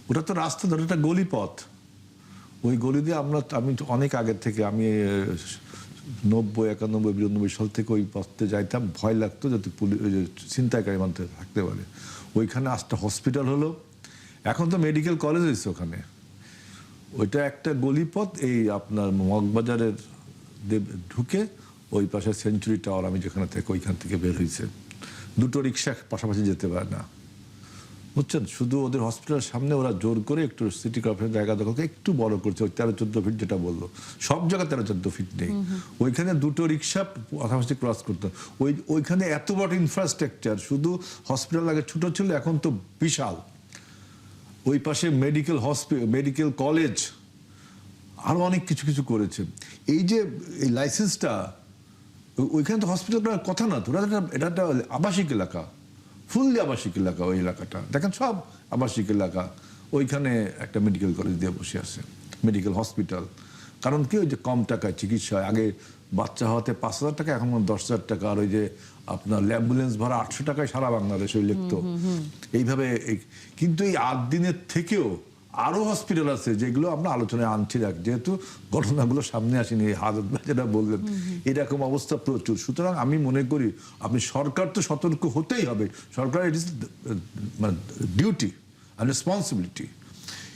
ওটা তো রাস্তা ধরে একটা গলিপথ, ওই গলি দিয়ে আমি অনেক আগের থেকে, আমি 90, 91, 92 সাল থেকে ওই পথে যাইতাম, ভয় লাগতো যাতে ছিনতাইকারী মানতে থাকতে পারে। ওইখানে আজটা হসপিটাল হলো, এখন তো মেডিকেল কলেজ হয়েছে ওখানে। ওইটা একটা গলিপথ, এই আপনার মগবাজারের ঢুকে ওই পাশে সেঞ্চুরি টাওয়ার, আমি যেখানে থেকে ওইখান থেকে বের হয়েছে, দুটো রিক্সা পাশাপাশি যেতে পারে না, বুঝছেন। শুধু ওদের হসপিটালের সামনে ওরা জোর করে একটু সিটি কর্পোরেশন জায়গা দখলকে একটু বড় করছে, ওই 13-14 ফিট যেটা বললো, সব জায়গায় 13-14 ফিট নেই, ওইখানে দুটো রিক্সা পাশাপাশি ক্রস করতে। ওইখানে এত বড় ইনফ্রাস্ট্রাকচার, শুধু হসপিটাল আগে ছোট ছিল, এখন তো বিশাল। ওই পাশে মেডিকেল কলেজ, আরো অনেক কিছু কিছু করেছে। এই যে এই লাইসেন্সটা, ওইখানে তো হসপিটাল করার কথা না তো, এটা একটা আবাসিক এলাকা, ফুললি আবাসিক এলাকা। ওই এলাকাটা দেখেন, সব আবাসিক এলাকা, ওইখানে একটা মেডিকেল কলেজ দিয়ে বসে আছে, মেডিকেল হসপিটাল। কারণ কি, ওই যে কম টাকায় চিকিৎসা হয়। আগে বাচ্চা হওয়াতে 5,000 টাকা, এখন 10,000 টাকা। আর ওই যে আপনার অ্যাম্বুলেন্স ভাড়া 800 টাকায় সারা বাংলাদেশ ওই লিখতো এইভাবে। কিন্তু এই 8 দিনের থেকেও আরো হসপিটাল আছে যেগুলো আমরা আলোচনায় আনছি রাখ, যেহেতু ঘটনাগুলো সামনে আসেনি। হাজত ভাই যেটা বললেন, এরকম অবস্থা প্রচুর। সুতরাং আমি মনে করি আপনি, সরকার তো সতর্ক হতেই হবে, সরকার ইট ইস মানে ডিউটি আর রেসপন্সিবিলিটি।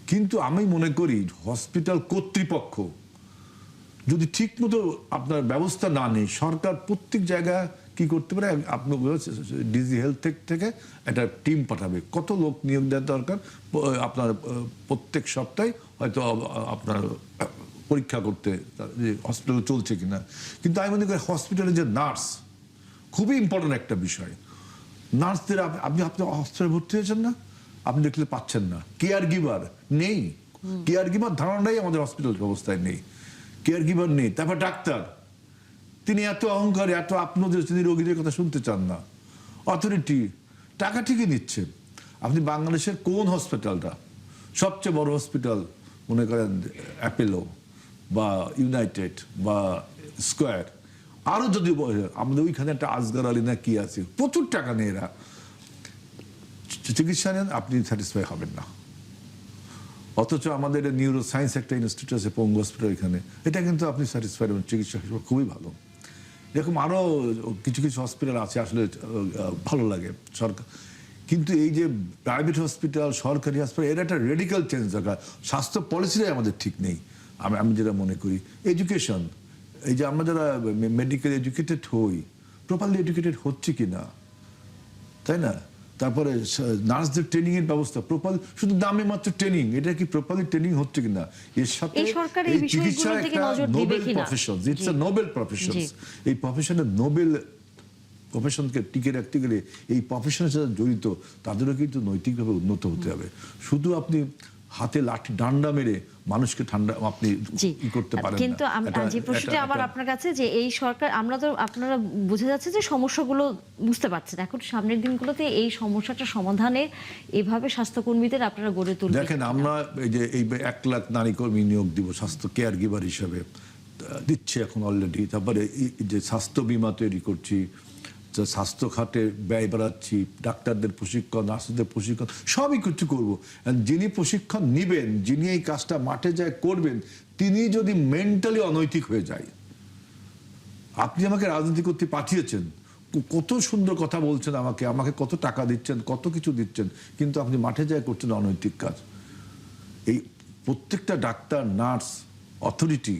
কিন্তু আমি মনে করি হসপিটাল কর্তৃপক্ষ যদি ঠিক মতো আপনার ব্যবস্থা না নেই, সরকার প্রত্যেক জায়গায় কি করতে পারে, আপনার ডিজি হেলথ থেকে একটা টিম পাঠাবে। কত লোক নিয়োগ দেওয়ার দরকার, আপনার প্রত্যেক সপ্তাহে হয়তো আপনার পরীক্ষা করতে যে হসপিটাল চলছে কিনা। কিন্তু আমি মনে করি হসপিটালে যে নার্স, খুবই ইম্পর্টেন্ট একটা বিষয়। নার্সদের আপনি হসপিটালে ভর্তি হয়েছেন না, আপনি দেখলে পাচ্ছেন না। কেয়ার গিভার নেই, কেয়ার গিভার ধারণাই আমাদের হসপিটাল ব্যবস্থায় নেই, কেয়ার গিভার নেই। তারপর ডাক্তার, তিনি এত অহংকারী, এত আপনাদের, তিনি রোগীদের কথা শুনতে চান না। অথরিটি টাকা ঠিকই নিচ্ছেন। আপনি বাংলাদেশের কোন হসপিটালটা, সবচেয়ে বড় হসপিটাল মনে করেন অ্যাপেলো বা ইউনাইটেড বা স্কোয়ার, আরো যদি আমাদের ওইখানে একটা আসগর আলী না কি আছে, প্রচুর টাকা নেই এরা, চিকিৎসা নেন, আপনি স্যাটিসফাই হবেন না। অথচ আমাদের নিউরো সায়েন্স একটা ইনস্টিটিউট আছে পঙ্গু হসপিটাল, এখানে এটা কিন্তু আপনি স্যাটিসফাইড হবেন, চিকিৎসা হিসেবে খুবই ভালো। এরকম আরো কিছু কিছু হসপিটাল আছে, আসলে ভালো লাগে সরকার। কিন্তু এই যে প্রাইভেট হসপিটাল, সরকারি হসপিটাল, এর একটা রেডিক্যাল চেঞ্জ দরকার। স্বাস্থ্য পলিসিটাই আমাদের ঠিক নেই আমি যেটা মনে করি। এডুকেশন, এই যে আমরা যারা মেডিকেল এডুকেটেড হই, প্রপারলি এডুকেটেড হচ্ছে কিনা, তাই না? তারপরে নার্সদের ট্রেনিং এর ব্যবস্থা প্রপার, শুধু নামে মাত্র ট্রেনিং, এটা কি প্রপারলি ট্রেনিং হচ্ছে কিনা, এর সাথে এই সরকার এই এই বিষয়গুলোর চিকিৎসা দিকে একটা নজর দিবে নোবেল কিনা? প্রফেশন, ইটস আ জি। Noble profession. জি। এই প্রফেশনের নোবেল প্রফেশনকে টিকে রাখতে গেলে এই প্রফেশনের সাথে জড়িত তাদেরও কিন্তু নৈতিকভাবে উন্নত হতে হবে। শুধু আপনি হাতে লাঠি ডান্ডা মেরে মানুষকে ঠান্ডা আপনি জি, ই করতে পারেন না। কিন্তু যে প্রশ্নটি আমার আপনার কাছে, যে এই সরকার, আমরা তো, আপনারা বোঝা যাচ্ছে যে সমস্যাগুলো বুঝতে পারছেন, এখন সামনের দিনগুলোতে এই সমস্যাটা সমাধানে এভাবে স্বাস্থ্যকর্মীদের আপনারা গড়ে তুলবেন। দেখেন, আমরা এই যে এই 1 লাখ নারী কর্মী নিয়োগ দিব স্বাস্থ্য কেয়ার গিভার হিসাবে, দিচ্ছে এখন অলরেডি। তারপরে এই যে স্বাস্থ্য বীমা তৈরি করছি, স্বাস্থ্য খাতে ব্যয় বাড়াচ্ছি, ডাক্তারদের প্রশিক্ষণ, নার্সদের প্রশিক্ষণ, সবই কিছু করবো। যিনি প্রশিক্ষণ নিবেন, যিনি এই কাজটা মাঠে যায় করবেন, তিনি যদি মেন্টালি অনৈতিক হয়ে যায়, আপনি আমাকে রাজনীতি করতে পাঠিয়েছেন, কত সুন্দর কথা বলছেন, আমাকে কত টাকা দিচ্ছেন, কত কিছু দিচ্ছেন, কিন্তু আপনি মাঠে যায় করছেন অনৈতিক কাজ। এই প্রত্যেকটা ডাক্তার, নার্স, অথরিটি,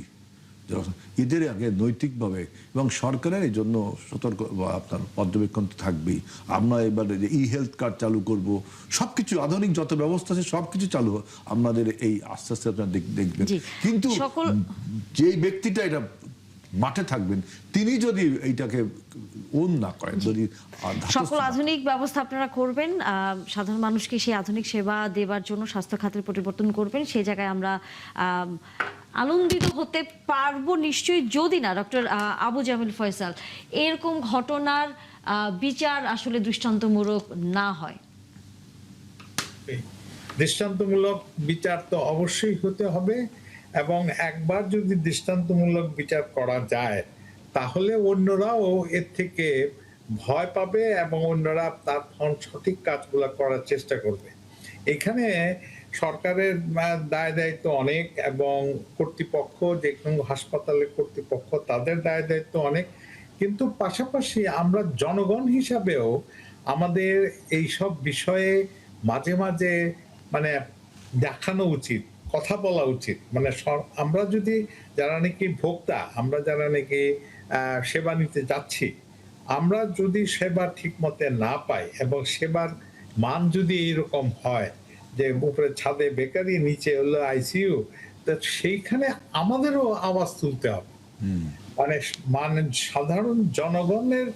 এদের আগে নৈতিকভাবে এবং সরকারের এই জন্য সতর্ক আপনার পর্যবেক্ষণ তো থাকবেই। আমরা এবারে যে ই হেলথ কার্ড চালু করব, সবকিছু আধুনিক যত ব্যবস্থা আছে সবকিছু চালু আমাদের এই আস্তে আস্তে আপনারা দেখবেন। কিন্তু যে ব্যক্তিটা এটা মাঠে থাকবেন, তিনি যদি এইটাকে ওন না করেন, যদি সকল আধুনিক ব্যবস্থা আপনারা করবেন, সাধারণ মানুষকে সেই আধুনিক সেবা দেবার জন্য স্বাস্থ্য খাতের পরিবর্তন করবেন, সেই জায়গায় আমরা আনন্দিত হতে পারবো নিশ্চয়ই, যদি না ডক্টর আবু জামিল ফয়সাল এরকম ঘটনার বিচার আসলে দৃষ্টান্তমূলক না হয়। দৃষ্টান্তমূলক বিচার তো অবশ্যই হতে হবে, এবং একবার যদি দৃষ্টান্তমূলক বিচার করা যায় তাহলে অন্যরাও এর থেকে ভয় পাবে এবং অন্যরা তার সঠিক কাজগুলো করার চেষ্টা করবে। এখানে সরকারের দায় দায়িত্ব অনেক, এবং কর্তৃপক্ষ, যে কোনো হাসপাতালের কর্তৃপক্ষ, তাদের দায় দায়িত্ব অনেক। কিন্তু পাশাপাশি আমরা জনগণ হিসাবেও আমাদের এই সব বিষয়ে মাঝে মাঝে মানে দেখানো উচিত, কথা বলা উচিত। মানে আমরা যদি, যারা নাকি ভোক্তা, আমরা যারা নাকি সেবা নিতে যাচ্ছি, আমরা যদি সেবা ঠিক মতে না পাই এবং সেবার মান যদি এইরকম হয় যে উপরে ছাদে বেকারি, নিচে হলো আইসিইউ, তো সেইখানে আমাদেরও আওয়াজ তুলতে হবে। মানে সাধারণ জনগণের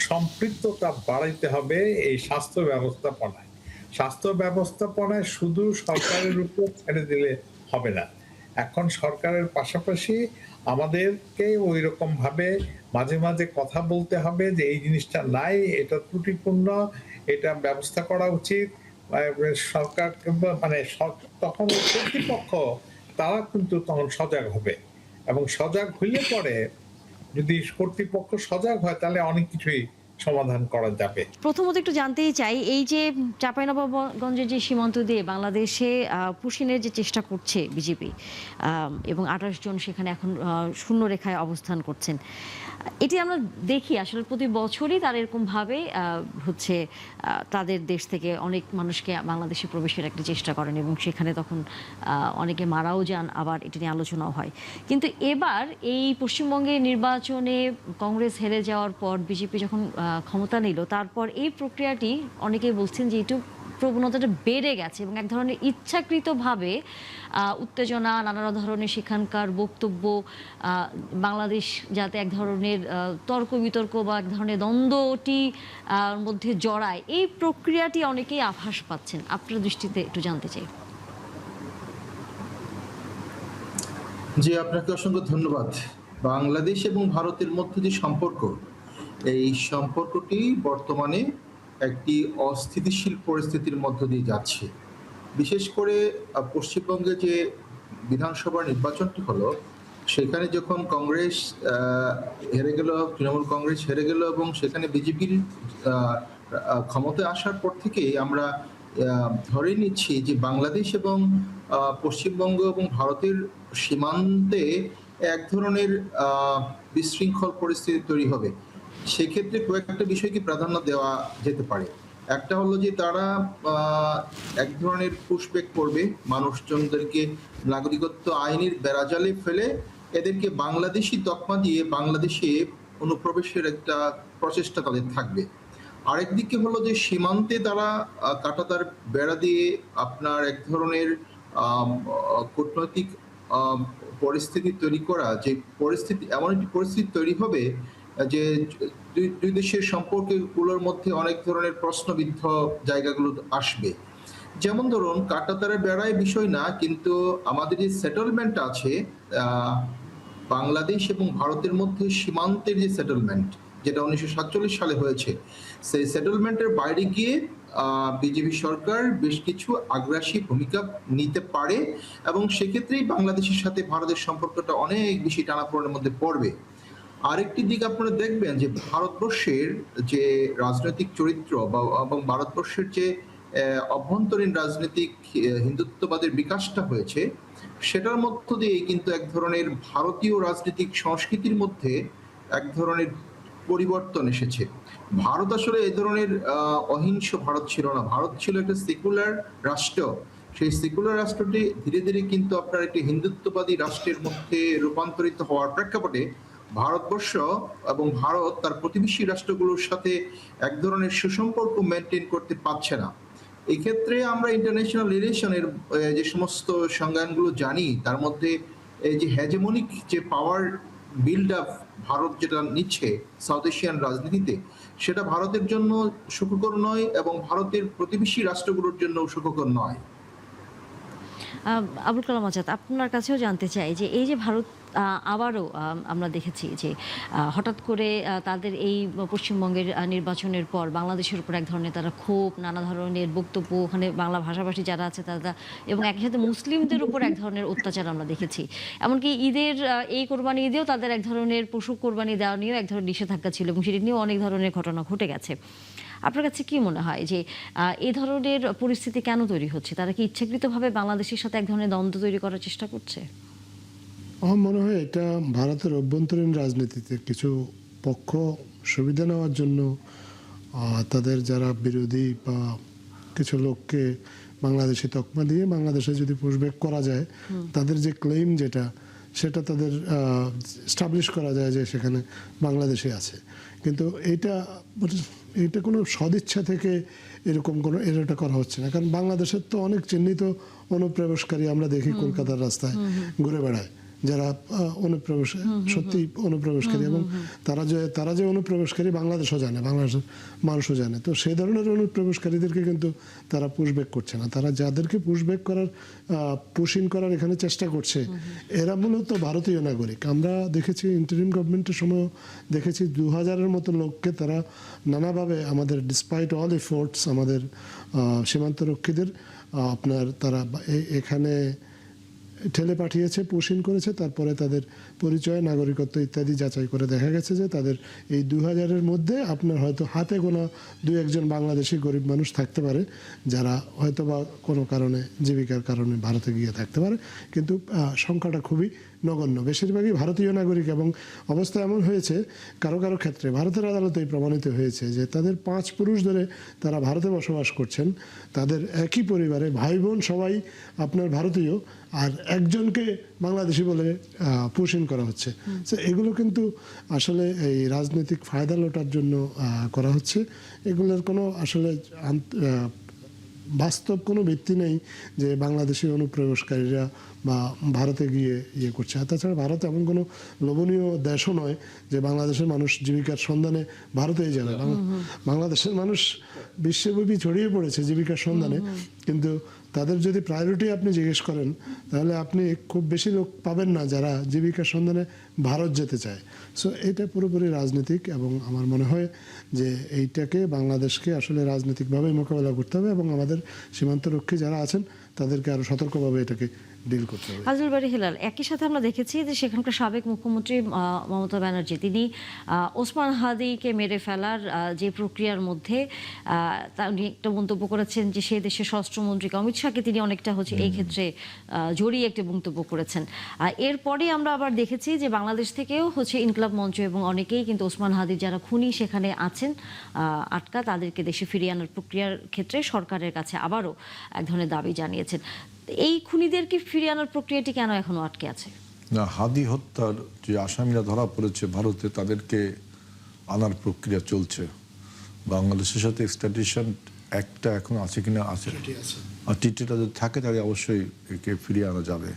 সম্পৃক্ততা বাড়াইতে হবে এই স্বাস্থ্য ব্যবস্থাপনায়। স্বাস্থ্য ব্যবস্থাপনায় শুধু সরকারের উপর ছেড়ে দিলে হবে না। এখন সরকারের পাশাপাশি আমাদেরকে ওই রকম ভাবে মাঝে মাঝে কথা বলতে হবে যে এই জিনিসটা নাই, এটা ত্রুটিপূর্ণ, এটা ব্যবস্থা করা উচিত। সরকার কিংবা তখন কর্তৃপক্ষ তারা কিন্তু তখন সজাগ হবে, এবং সজাগ হইলে পরে যদি কর্তৃপক্ষ সজাগ হয় তাহলে অনেক কিছুই সমাধান করা যাবে। প্রথমত একটু জানতেই চাই, এই যে চাঁপাইনবাবগঞ্জের যে সীমান্ত দিয়ে বাংলাদেশে পুশিনের যে চেষ্টা করছে বিজেপি, এবং 28 জন সেখানে এখন শূন্য রেখায় অবস্থান করছেন, এটি আমরা দেখি আসলে প্রতি বছরই তারা এরকমভাবে হচ্ছে তাদের দেশ থেকে অনেক মানুষকে বাংলাদেশে প্রবেশের একটা চেষ্টা করেন, এবং সেখানে তখন অনেকে মারাও যান, আবার এটি নিয়ে আলোচনাও হয়। কিন্তু এবার এই পশ্চিমবঙ্গে নির্বাচনে কংগ্রেস হেরে যাওয়ার পর বিজেপি যখন ক্ষমতা নিল, তারপর এই প্রক্রিয়াটি অনেকেই বলছেন যে একটু প্রবণতাটা বেড়ে গেছে, এবং এক ধরনের ইচ্ছাকৃতভাবে উত্তেজনা, নানা ধরনের সেখানকার বক্তব্য, বাংলাদেশ যাতে এক ধরনের তর্ক বিতর্ক বা এক ধরনের দ্বন্দ্বটি মধ্যে জড়ায়, এই প্রক্রিয়াটি অনেকেই আভাস পাচ্ছেন। আপনার দৃষ্টিতে একটু জানতে চাই। জি, আপনাকে অসংখ্য ধন্যবাদ। বাংলাদেশ এবং ভারতের মধ্যে যে সম্পর্ক, এই সম্পর্কটি বর্তমানে একটি অস্থিতিশীল পরিস্থিতির মধ্য দিয়ে যাচ্ছে। বিশেষ করে পশ্চিমবঙ্গে যে বিধানসভা নির্বাচনটি হলো, সেখানে যখন কংগ্রেস হেরে গেল, তৃণমূল কংগ্রেস হেরে গেল, এবং সেখানে বিজেপির ক্ষমতায় আসার পর থেকেই আমরা ধরে নিচ্ছি যে বাংলাদেশ এবং পশ্চিমবঙ্গ এবং ভারতের সীমান্তে এক ধরনের বিশৃঙ্খল পরিস্থিতি তৈরি হবে। সেক্ষেত্রে কয়েকটা বিষয়কে প্রাধান্য দেওয়া যেতে পারে। একটা হলো যে তারা এক ধরনের পুশব্যাক করবে, মানুষজনদেরকে নাগরিকত্ব আইনের বেড়াজালে ফেলে এদেরকে বাংলাদেশি তকমা দিয়ে বাংলাদেশে অনুপ্রবেশের একটা প্রচেষ্টা তাদের থাকবে। আরেকদিকে হলো যে সীমান্তে তারা কাঁটাতার বেড়া দিয়ে আপনার এক ধরনের কূটনৈতিক পরিস্থিতি তৈরি করা, যে পরিস্থিতি, এমন একটি পরিস্থিতি তৈরি হবে যে দুই দেশের সম্পর্কগুলোর মধ্যে অনেক ধরনের প্রশ্নবিদ্ধ জায়গাগুলো আসবে। যেমন ধরুন, কাঁটাতারের বেড়ায় বিষয় না, কিন্তু আমাদের যে সেটেলমেন্ট আছে বাংলাদেশ এবং ভারতের মধ্যে, সীমান্তের যে সেটেলমেন্ট, যেটা 1947 সালে হয়েছে, সেই সেটেলমেন্টের বাইরে গিয়ে বিজেপি সরকার বেশ কিছু আগ্রাসী ভূমিকা নিতে পারে, এবং সেক্ষেত্রেই বাংলাদেশের সাথে ভারতের সম্পর্কটা অনেক বেশি টানাপোড়েনের মধ্যে পড়বে। আরেকটি দিক আপনারা দেখবেন যে ভারতবর্ষের যে রাজনৈতিক চরিত্র এবং ভারতবর্ষের যে অভ্যন্তরীণ রাজনৈতিক হিন্দুত্ববাদের বিকাশটা হয়েছে, সেটার মধ্য দিয়ে কিন্তু এক ধরনের ভারতীয় রাজনৈতিক সংস্কৃতির মধ্যে এক ধরনের পরিবর্তন এসেছে। ভারত আসলে এই ধরনের অহিংস ভারত ছিল না, ভারত ছিল একটা সেকুলার রাষ্ট্র। সেই সেকুলার রাষ্ট্রটি ধীরে ধীরে কিন্তু আপনার একটি হিন্দুত্ববাদী রাষ্ট্রের মধ্যে রূপান্তরিত হওয়ার প্রেক্ষাপটে ভারতবর্ষ এবং ভারত তার প্রতিবেশী রাষ্ট্রগুলোর সাথে এক ধরনের সুসম্পর্ক মেনটেন করতে পারছে না। এক্ষেত্রে আমরা ইন্টারন্যাশনাল রিলেশনের যে সমস্ত সংজ্ঞানগুলো জানি, তার মধ্যে এই যে হেজেমনিক যে পাওয়ার বিল্ড আপ ভারত যেটা নিচ্ছে সাউথ এশিয়ান রাজনীতিতে, সেটা ভারতের জন্য সুখকর নয়, এবং ভারতের প্রতিবেশী রাষ্ট্রগুলোর জন্য সুখকর নয়। আবুল কালাম আজাদ, আপনার কাছেও জানতে চাই যে এই যে ভারত আবারও আমরা দেখেছি যে হঠাৎ করে তাদের এই পশ্চিমবঙ্গের নির্বাচনের পর বাংলাদেশের উপর এক ধরনের তারা ক্ষোভ, নানা ধরনের বক্তব্য, ওখানে বাংলা ভাষাভাষী যারা আছে তারা, এবং একই সাথে মুসলিমদের উপর এক ধরনের অত্যাচার আমরা দেখেছি। এমনকি ঈদের এই কোরবানি ঈদেও তাদের এক ধরনের পশু কোরবানি দেওয়া নিয়েও এক ধরনের নিষেধাজ্ঞা ছিল, এবং সেটি নিয়েও অনেক ধরনের ঘটনা ঘটে গেছে। আপনার কাছে কি মনে হয় যে এই ধরনের পরিস্থিতি কেন তৈরি হচ্ছে? তারা কি ইচ্ছাকৃতভাবে বাংলাদেশের সাথে এক ধরনের দ্বন্দ্ব তৈরি করার চেষ্টা করছে? আমার মনে হয় এটা ভারতের অভ্যন্তরীণ রাজনীতিতে কিছু পক্ষ সুবিধা নেওয়ার জন্য তাদের যারা বিরোধী বা কিছু লোককে বাংলাদেশি তকমা দিয়ে বাংলাদেশে যদি পুশব্যাক করা যায়, তাদের যে ক্লেইম যেটা, সেটা তাদের স্টাবলিশ করা যায় যে সেখানে বাংলাদেশে আছে। কিন্তু এটা কোনো সদিচ্ছা থেকে এরকম কোনো এটা করা হচ্ছে না, কারণ বাংলাদেশের তো অনেক চিহ্নিত অনুপ্রবেশকারী আমরা দেখি কলকাতার রাস্তায় ঘুরে বেড়ায়, যারা অনুপ্রবেশ সত্যি অনুপ্রবেশকারী, এবং তারা যে অনুপ্রবেশকারী বাংলাদেশও জানে, বাংলাদেশের মানুষও জানে। তো সেই ধরনের অনুপ্রবেশকারীদেরকে কিন্তু তারা পুশব্যাক করছে না। তারা যাদেরকে পুশব্যাক করার পুশ-ইন করার এখানে চেষ্টা করছে, এরা মূলত ভারতীয় নাগরিক। আমরা দেখেছি ইন্টারিম গভর্নমেন্টের সময় দেখেছি 2000-এর মতো লোককে তারা নানাভাবে আমাদের ডিসপাইট অল এফোর্টস আমাদের সীমান্তরক্ষীদের তারা এখানে ঠেলে পাঠিয়েছে, পুশ-ইন করেছে। তারপরে তাদের পরিচয়, নাগরিকত্ব ইত্যাদি যাচাই করে দেখা গেছে যে তাদের এই 2000-এর মধ্যে আপনার হয়তো হাতে গোনা 2-1 বাংলাদেশি গরিব মানুষ থাকতে পারে, যারা হয়তো বা কোনো কারণে, জীবিকার কারণে ভারতে গিয়ে থাকতে পারে, কিন্তু সংখ্যাটা খুবই নগণ্য। বেশিরভাগই ভারতীয় নাগরিক। এবং অবস্থা এমন হয়েছে কারো কারো ক্ষেত্রে ভারতের আদালতেই প্রমাণিত হয়েছে যে তাদের 5 পুরুষ ধরে তারা ভারতে বসবাস করছেন, তাদের একই পরিবারে ভাই বোন সবাই আপনার ভারতীয়, আর একজনকে বাংলাদেশি বলে পুশ-ইন করা হচ্ছে। তো এগুলো কিন্তু আসলে এই রাজনৈতিক ফায়দা লোটার জন্য করা হচ্ছে। এগুলোর কোনো আসলে বাস্তব কোনো ভিত্তি নেই যে বাংলাদেশি অনুপ্রবেশকারীরা বা ভারতে গিয়ে ইয়ে করছে। আর তাছাড়া ভারত এমন কোনো লোভনীয় দেশও নয় যে বাংলাদেশের মানুষ জীবিকার সন্ধানে ভারতেই যাবে। বাংলাদেশের মানুষ বিশ্বব্যাপী ছড়িয়ে পড়েছে জীবিকার সন্ধানে, কিন্তু তাদের যদি প্রায়োরিটি আপনি জিজ্ঞেস করেন তাহলে আপনি খুব বেশি লোক পাবেন না যারা জীবিকার সন্ধানে ভারত যেতে চায়। সো এটা পুরোপুরি রাজনীতিক, এবং আমার মনে হয় যে এইটাকে বাংলাদেশকে আসলে রাজনৈতিকভাবে মোকাবেলা করতে হবে, এবং আমাদের সীমান্তরক্ষী যারা আছেন তাদেরকে আরও সতর্কভাবে এটাকে ডিল করতে হবে। আব্দুল বারী হেলাল, একই সাথে আমরা দেখেছি যে সেখানকার সাবেক মুখ্যমন্ত্রী মমতা ব্যানার্জি তিনি ওসমান হাদিকে মেরে ফেলার যে প্রক্রিয়ার মধ্যে উনি একটা মন্তব্য করেছেন যে সে দেশের স্বরাষ্ট্রমন্ত্রী অমিত শাহকে তিনি অনেকটা এই ক্ষেত্রে জড়িয়ে একটা মন্তব্য করেছেন। এরপরে আমরা আবার দেখেছি যে বাংলাদেশ থেকেও ইনকলাব মঞ্চ এবং অনেকেই কিন্তু ওসমান হাদির যারা খুনি সেখানে আছেন আটকা, তাদেরকে দেশে ফিরিয়ে আনার প্রক্রিয়ার ক্ষেত্রে সরকারের কাছে আবারও এক ধরনের দাবি জানিয়েছেন। এই খুনিদেরকে ফিরিয়ে আনার প্রক্রিয়াটি কেন এখনো আটকে আছে? না, হাদি হত্যার যে আসামিরা ধরা পড়েছে ভারতে, তাদেরকে আনার প্রক্রিয়া চলছে। বাংলাদেশের সাথে এক্সট্রাডিশন একটা এখন আছে কিনা আছে, আর টিটিটা যদি থাকে তাহলে অবশ্যই একে ফিরিয়ে আনা যাবে।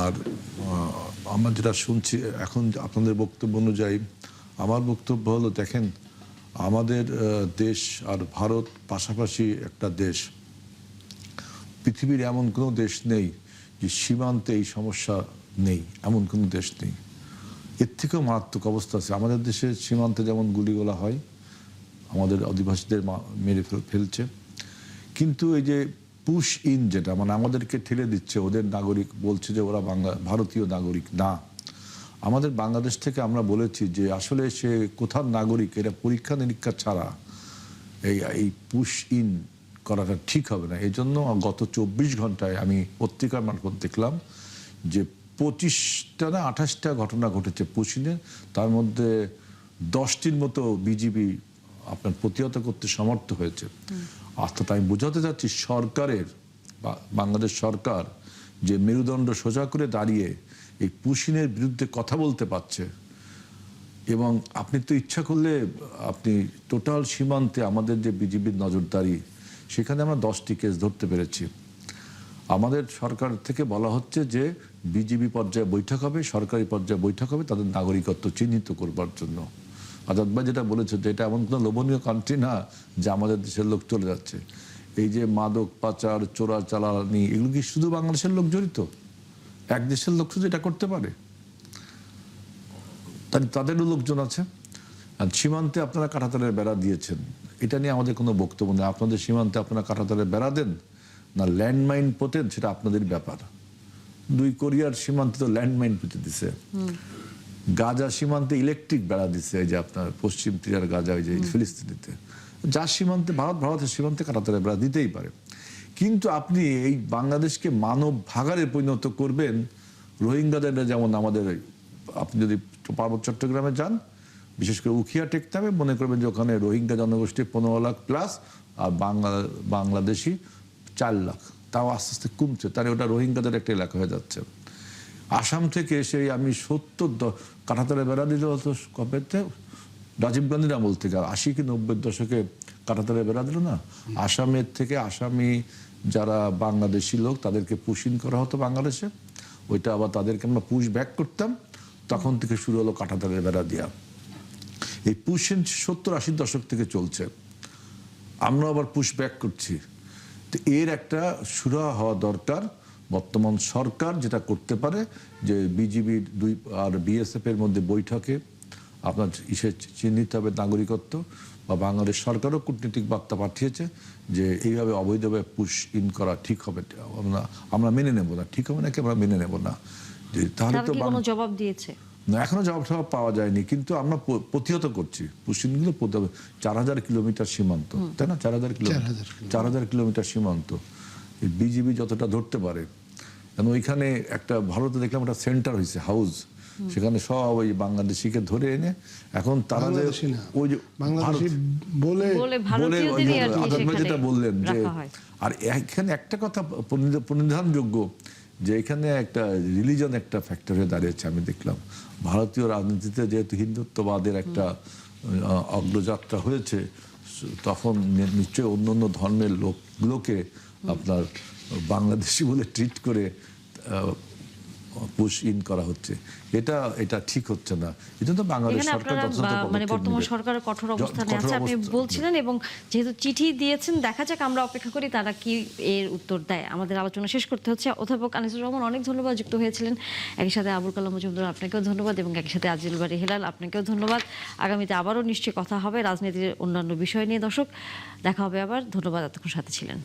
আর আমরা যেটা শুনছি এখন আপনাদের বক্তব্য অনুযায়ী, আমার বক্তব্য হলো, দেখেন আমাদের দেশ আর ভারত পাশাপাশি একটা দেশ। পৃথিবীর এমন কোনো দেশ নেই যে সীমান্তে এই সমস্যা নেই, এমন কোনো দেশ নেই। এর থেকেও মারাত্মক অবস্থা আছে। আমাদের দেশের সীমান্তে যেমন গুলিগোলা হয়, আমাদের অধিবাসীদের মেরে ফেলছে, কিন্তু এই যে পুশ-ইন যেটা মানে আমাদেরকে ঠেলে দিচ্ছে, ওদের নাগরিক বলছে যে ওরা ভারতীয় নাগরিক না। আমাদের বাংলাদেশ থেকে আমরা বলেছি যে আসলে সে কোথার নাগরিক, এরা পরীক্ষা নিরীক্ষা ছাড়া এই পুশ-ইন করাটা ঠিক হবে না। এই জন্য গত 24 ঘন্টায় আমি পত্রিকার মারফত দেখলাম যে 25টা না 28টা ঘটনা ঘটেছে পুশ-ইনের, তার মধ্যে 10টির মতো বিজিবি আপনার প্রতিহত করতে সমর্থ হয়েছে। অর্থাৎ আমি বোঝাতে চাচ্ছি সরকারের, বাংলাদেশ সরকার যে মেরুদণ্ড সোজা করে দাঁড়িয়ে এই পুশ-ইনের বিরুদ্ধে কথা বলতে পারছে। এবং আপনি তো ইচ্ছা করলে আপনি টোটাল সীমান্তে আমাদের যে বিজিবির নজরদারি, সেখানে আমরা 10টি কেস ধরতে পেরেছি। আমাদের সরকার থেকে বলা হচ্ছে যে বিজিবি পর্যায়ে বৈঠক হবে, সরকারি পর্যায়ে বৈঠক হবে তাদের নাগরিকত্ব চিহ্নিত করবার জন্য। আজাদ ভাই যেটা বলেছে যে এটা এমন কোনো লোভনীয় কান্ট্রি না যে আমাদের দেশের লোক চলে যাচ্ছে। এই যে মাদক পাচার, চোরাচালানি, এগুলো কি শুধু বাংলাদেশের লোক জড়িত? এক দেশের লোক শুধু এটা করতে পারে? তাদেরও লোকজন আছে। আর সীমান্তে আপনারা কাঁটাতারের বেড়া দিয়েছেন, এটা নিয়ে আমাদের কোনো বক্তব্য নেই। আপনাদের সীমান্তে আপনারা কাঁটাতারের বেড়া দেন না ল্যান্ডমাইন পোতেন, সেটা আপনাদের ব্যাপার। 2 কোরিয়ার সীমান্তে তো ল্যান্ডমাইন পুঁতে দিছে, গাজা সীমান্তে ইলেকট্রিক বেড়া দিচ্ছে, এই যে আপনার পশ্চিম তীরের গাজা, ওই যে ফিলিস্তিনিতে, যার সীমান্তে ভারতের সীমান্তে কাঁটাতারের বেড়া দিতেই পারে। কিন্তু আপনি এই বাংলাদেশকে মানব ভাগাড়ে পরিণত করবেন রোহিঙ্গাদের, যেমন আমাদের, আপনি যদি পার্বত্য চট্টগ্রামে যান, বিশেষ করে উখিয়া টেকতে হবে, মনে করবেন যে ওখানে রোহিঙ্গা জনগোষ্ঠী 15 লাখ প্লাস, আর বাংলাদেশি 4 লাখ, তাও আস্তে আস্তে কমছে, তাহলে ওটা রোহিঙ্গাদের একটা এলাকা হয়ে যাচ্ছে। আসাম থেকে সেই আমি 70 কাঁটাতারে বেড়া দিতে হতো কবেতে, রাজীব গান্ধীর আমল থেকে 80 কি 90 দশকে কাঁটাতারে বেড়া দিল না। আসামের থেকে আসামি যারা বাংলাদেশি লোক তাদেরকে পুশ-ইন করা হতো বাংলাদেশে, ওইটা আবার তাদেরকে আমরা পুশ ব্যাক করতাম, তখন থেকে শুরু হলো কাঁটাতারের বেড়া দেওয়া। এই পুশ 70-80 দশক থেকে চলছে, আমরা আবার পুশ ব্যাক করছি। তো এর একটা সুরাহা হওয়া দরকার। বর্তমান সরকার যেটা করতে পারে যে বিজিবি আর বিএসএফ এর মধ্যে বৈঠকে আপনার চিহ্নিত হবে নাগরিকত্ব, বা বাংলাদেশ সরকারও কূটনৈতিক বার্তা পাঠিয়েছে যে এইভাবে অবৈধভাবে পুশ ইন করা ঠিক হবে, আমরা মেনে নেব না, ঠিক হবে নাকি আমরা মেনে নেব না। যে তাহলে তারা তো কি কোনো জবাব দিয়েছে? না, এখনো জবাব পাওয়া যায়নি, কিন্তু আমরা প্রতিহত করছি। পুশিনগুলো 4000 কিলোমিটার সীমান্ত, তাই না? 4000 কিলোমিটার সীমান্ত বিজিবি যতটা ধরতে পারে। কারণ ওইখানে একটা ভারতে দেখলাম একটা সেন্টার হয়েছে, হাউস, সেখানে সব ওই বাংলাদেশিকে ধরে এনে এখন তারা যে বাংলাদেশি না, ওই যে বাংলাদেশি বলে বলে ভারতীয়দেরই আর কি আপনি যেটা সেখানে বললেন যে, রাখা হয়। আর এখানে একটা কথা পরিধানযোগ্য যে এখানে একটা রিলিজন একটা ফ্যাক্টর হয়ে দাঁড়িয়েছে। আমি দেখলাম ভারতীয় রাজনীতিতে যেহেতু হিন্দুত্ববাদের একটা অগ্রযাত্রা হয়েছে, তখন নিশ্চয়ই অন্য অন্য ধর্মের লোকগুলোকে আপনার বাংলাদেশি বলে ট্রিট করে পুশ ইন করা হচ্ছে। এটা ঠিক হচ্ছে না। এটা তো বাংলাদেশ এখানে সরকার আপনারা যথাযথ মানে পদক্ষেপ বর্তমান নেবে। সরকারের কঠোর অবস্থানে আছে আপনি বলছিলেন, এবং যেহেতু চিঠি দিয়েছেন, দেখা যাক, আমরা অপেক্ষা করি তারা কি এর উত্তর দেয়। আমাদের আলোচনা শেষ করতে হচ্ছে। অধ্যাপক আনিসুর রহমান, অনেক ধন্যবাদ যুক্ত হয়েছিলেন। একই সাথে আবুল কালাম মজুমদার, আপনাকেও ধন্যবাদ, এবং একই সাথে আজিল বাড়ি হেলাল, আপনাকেও ধন্যবাদ। আগামীতে আবারও নিশ্চয়ই কথা হবে রাজনীতির অন্যান্য বিষয় নিয়ে। দর্শক, দেখা হবে আবার। ধন্যবাদ, এতক্ষণ সাথে ছিলেন।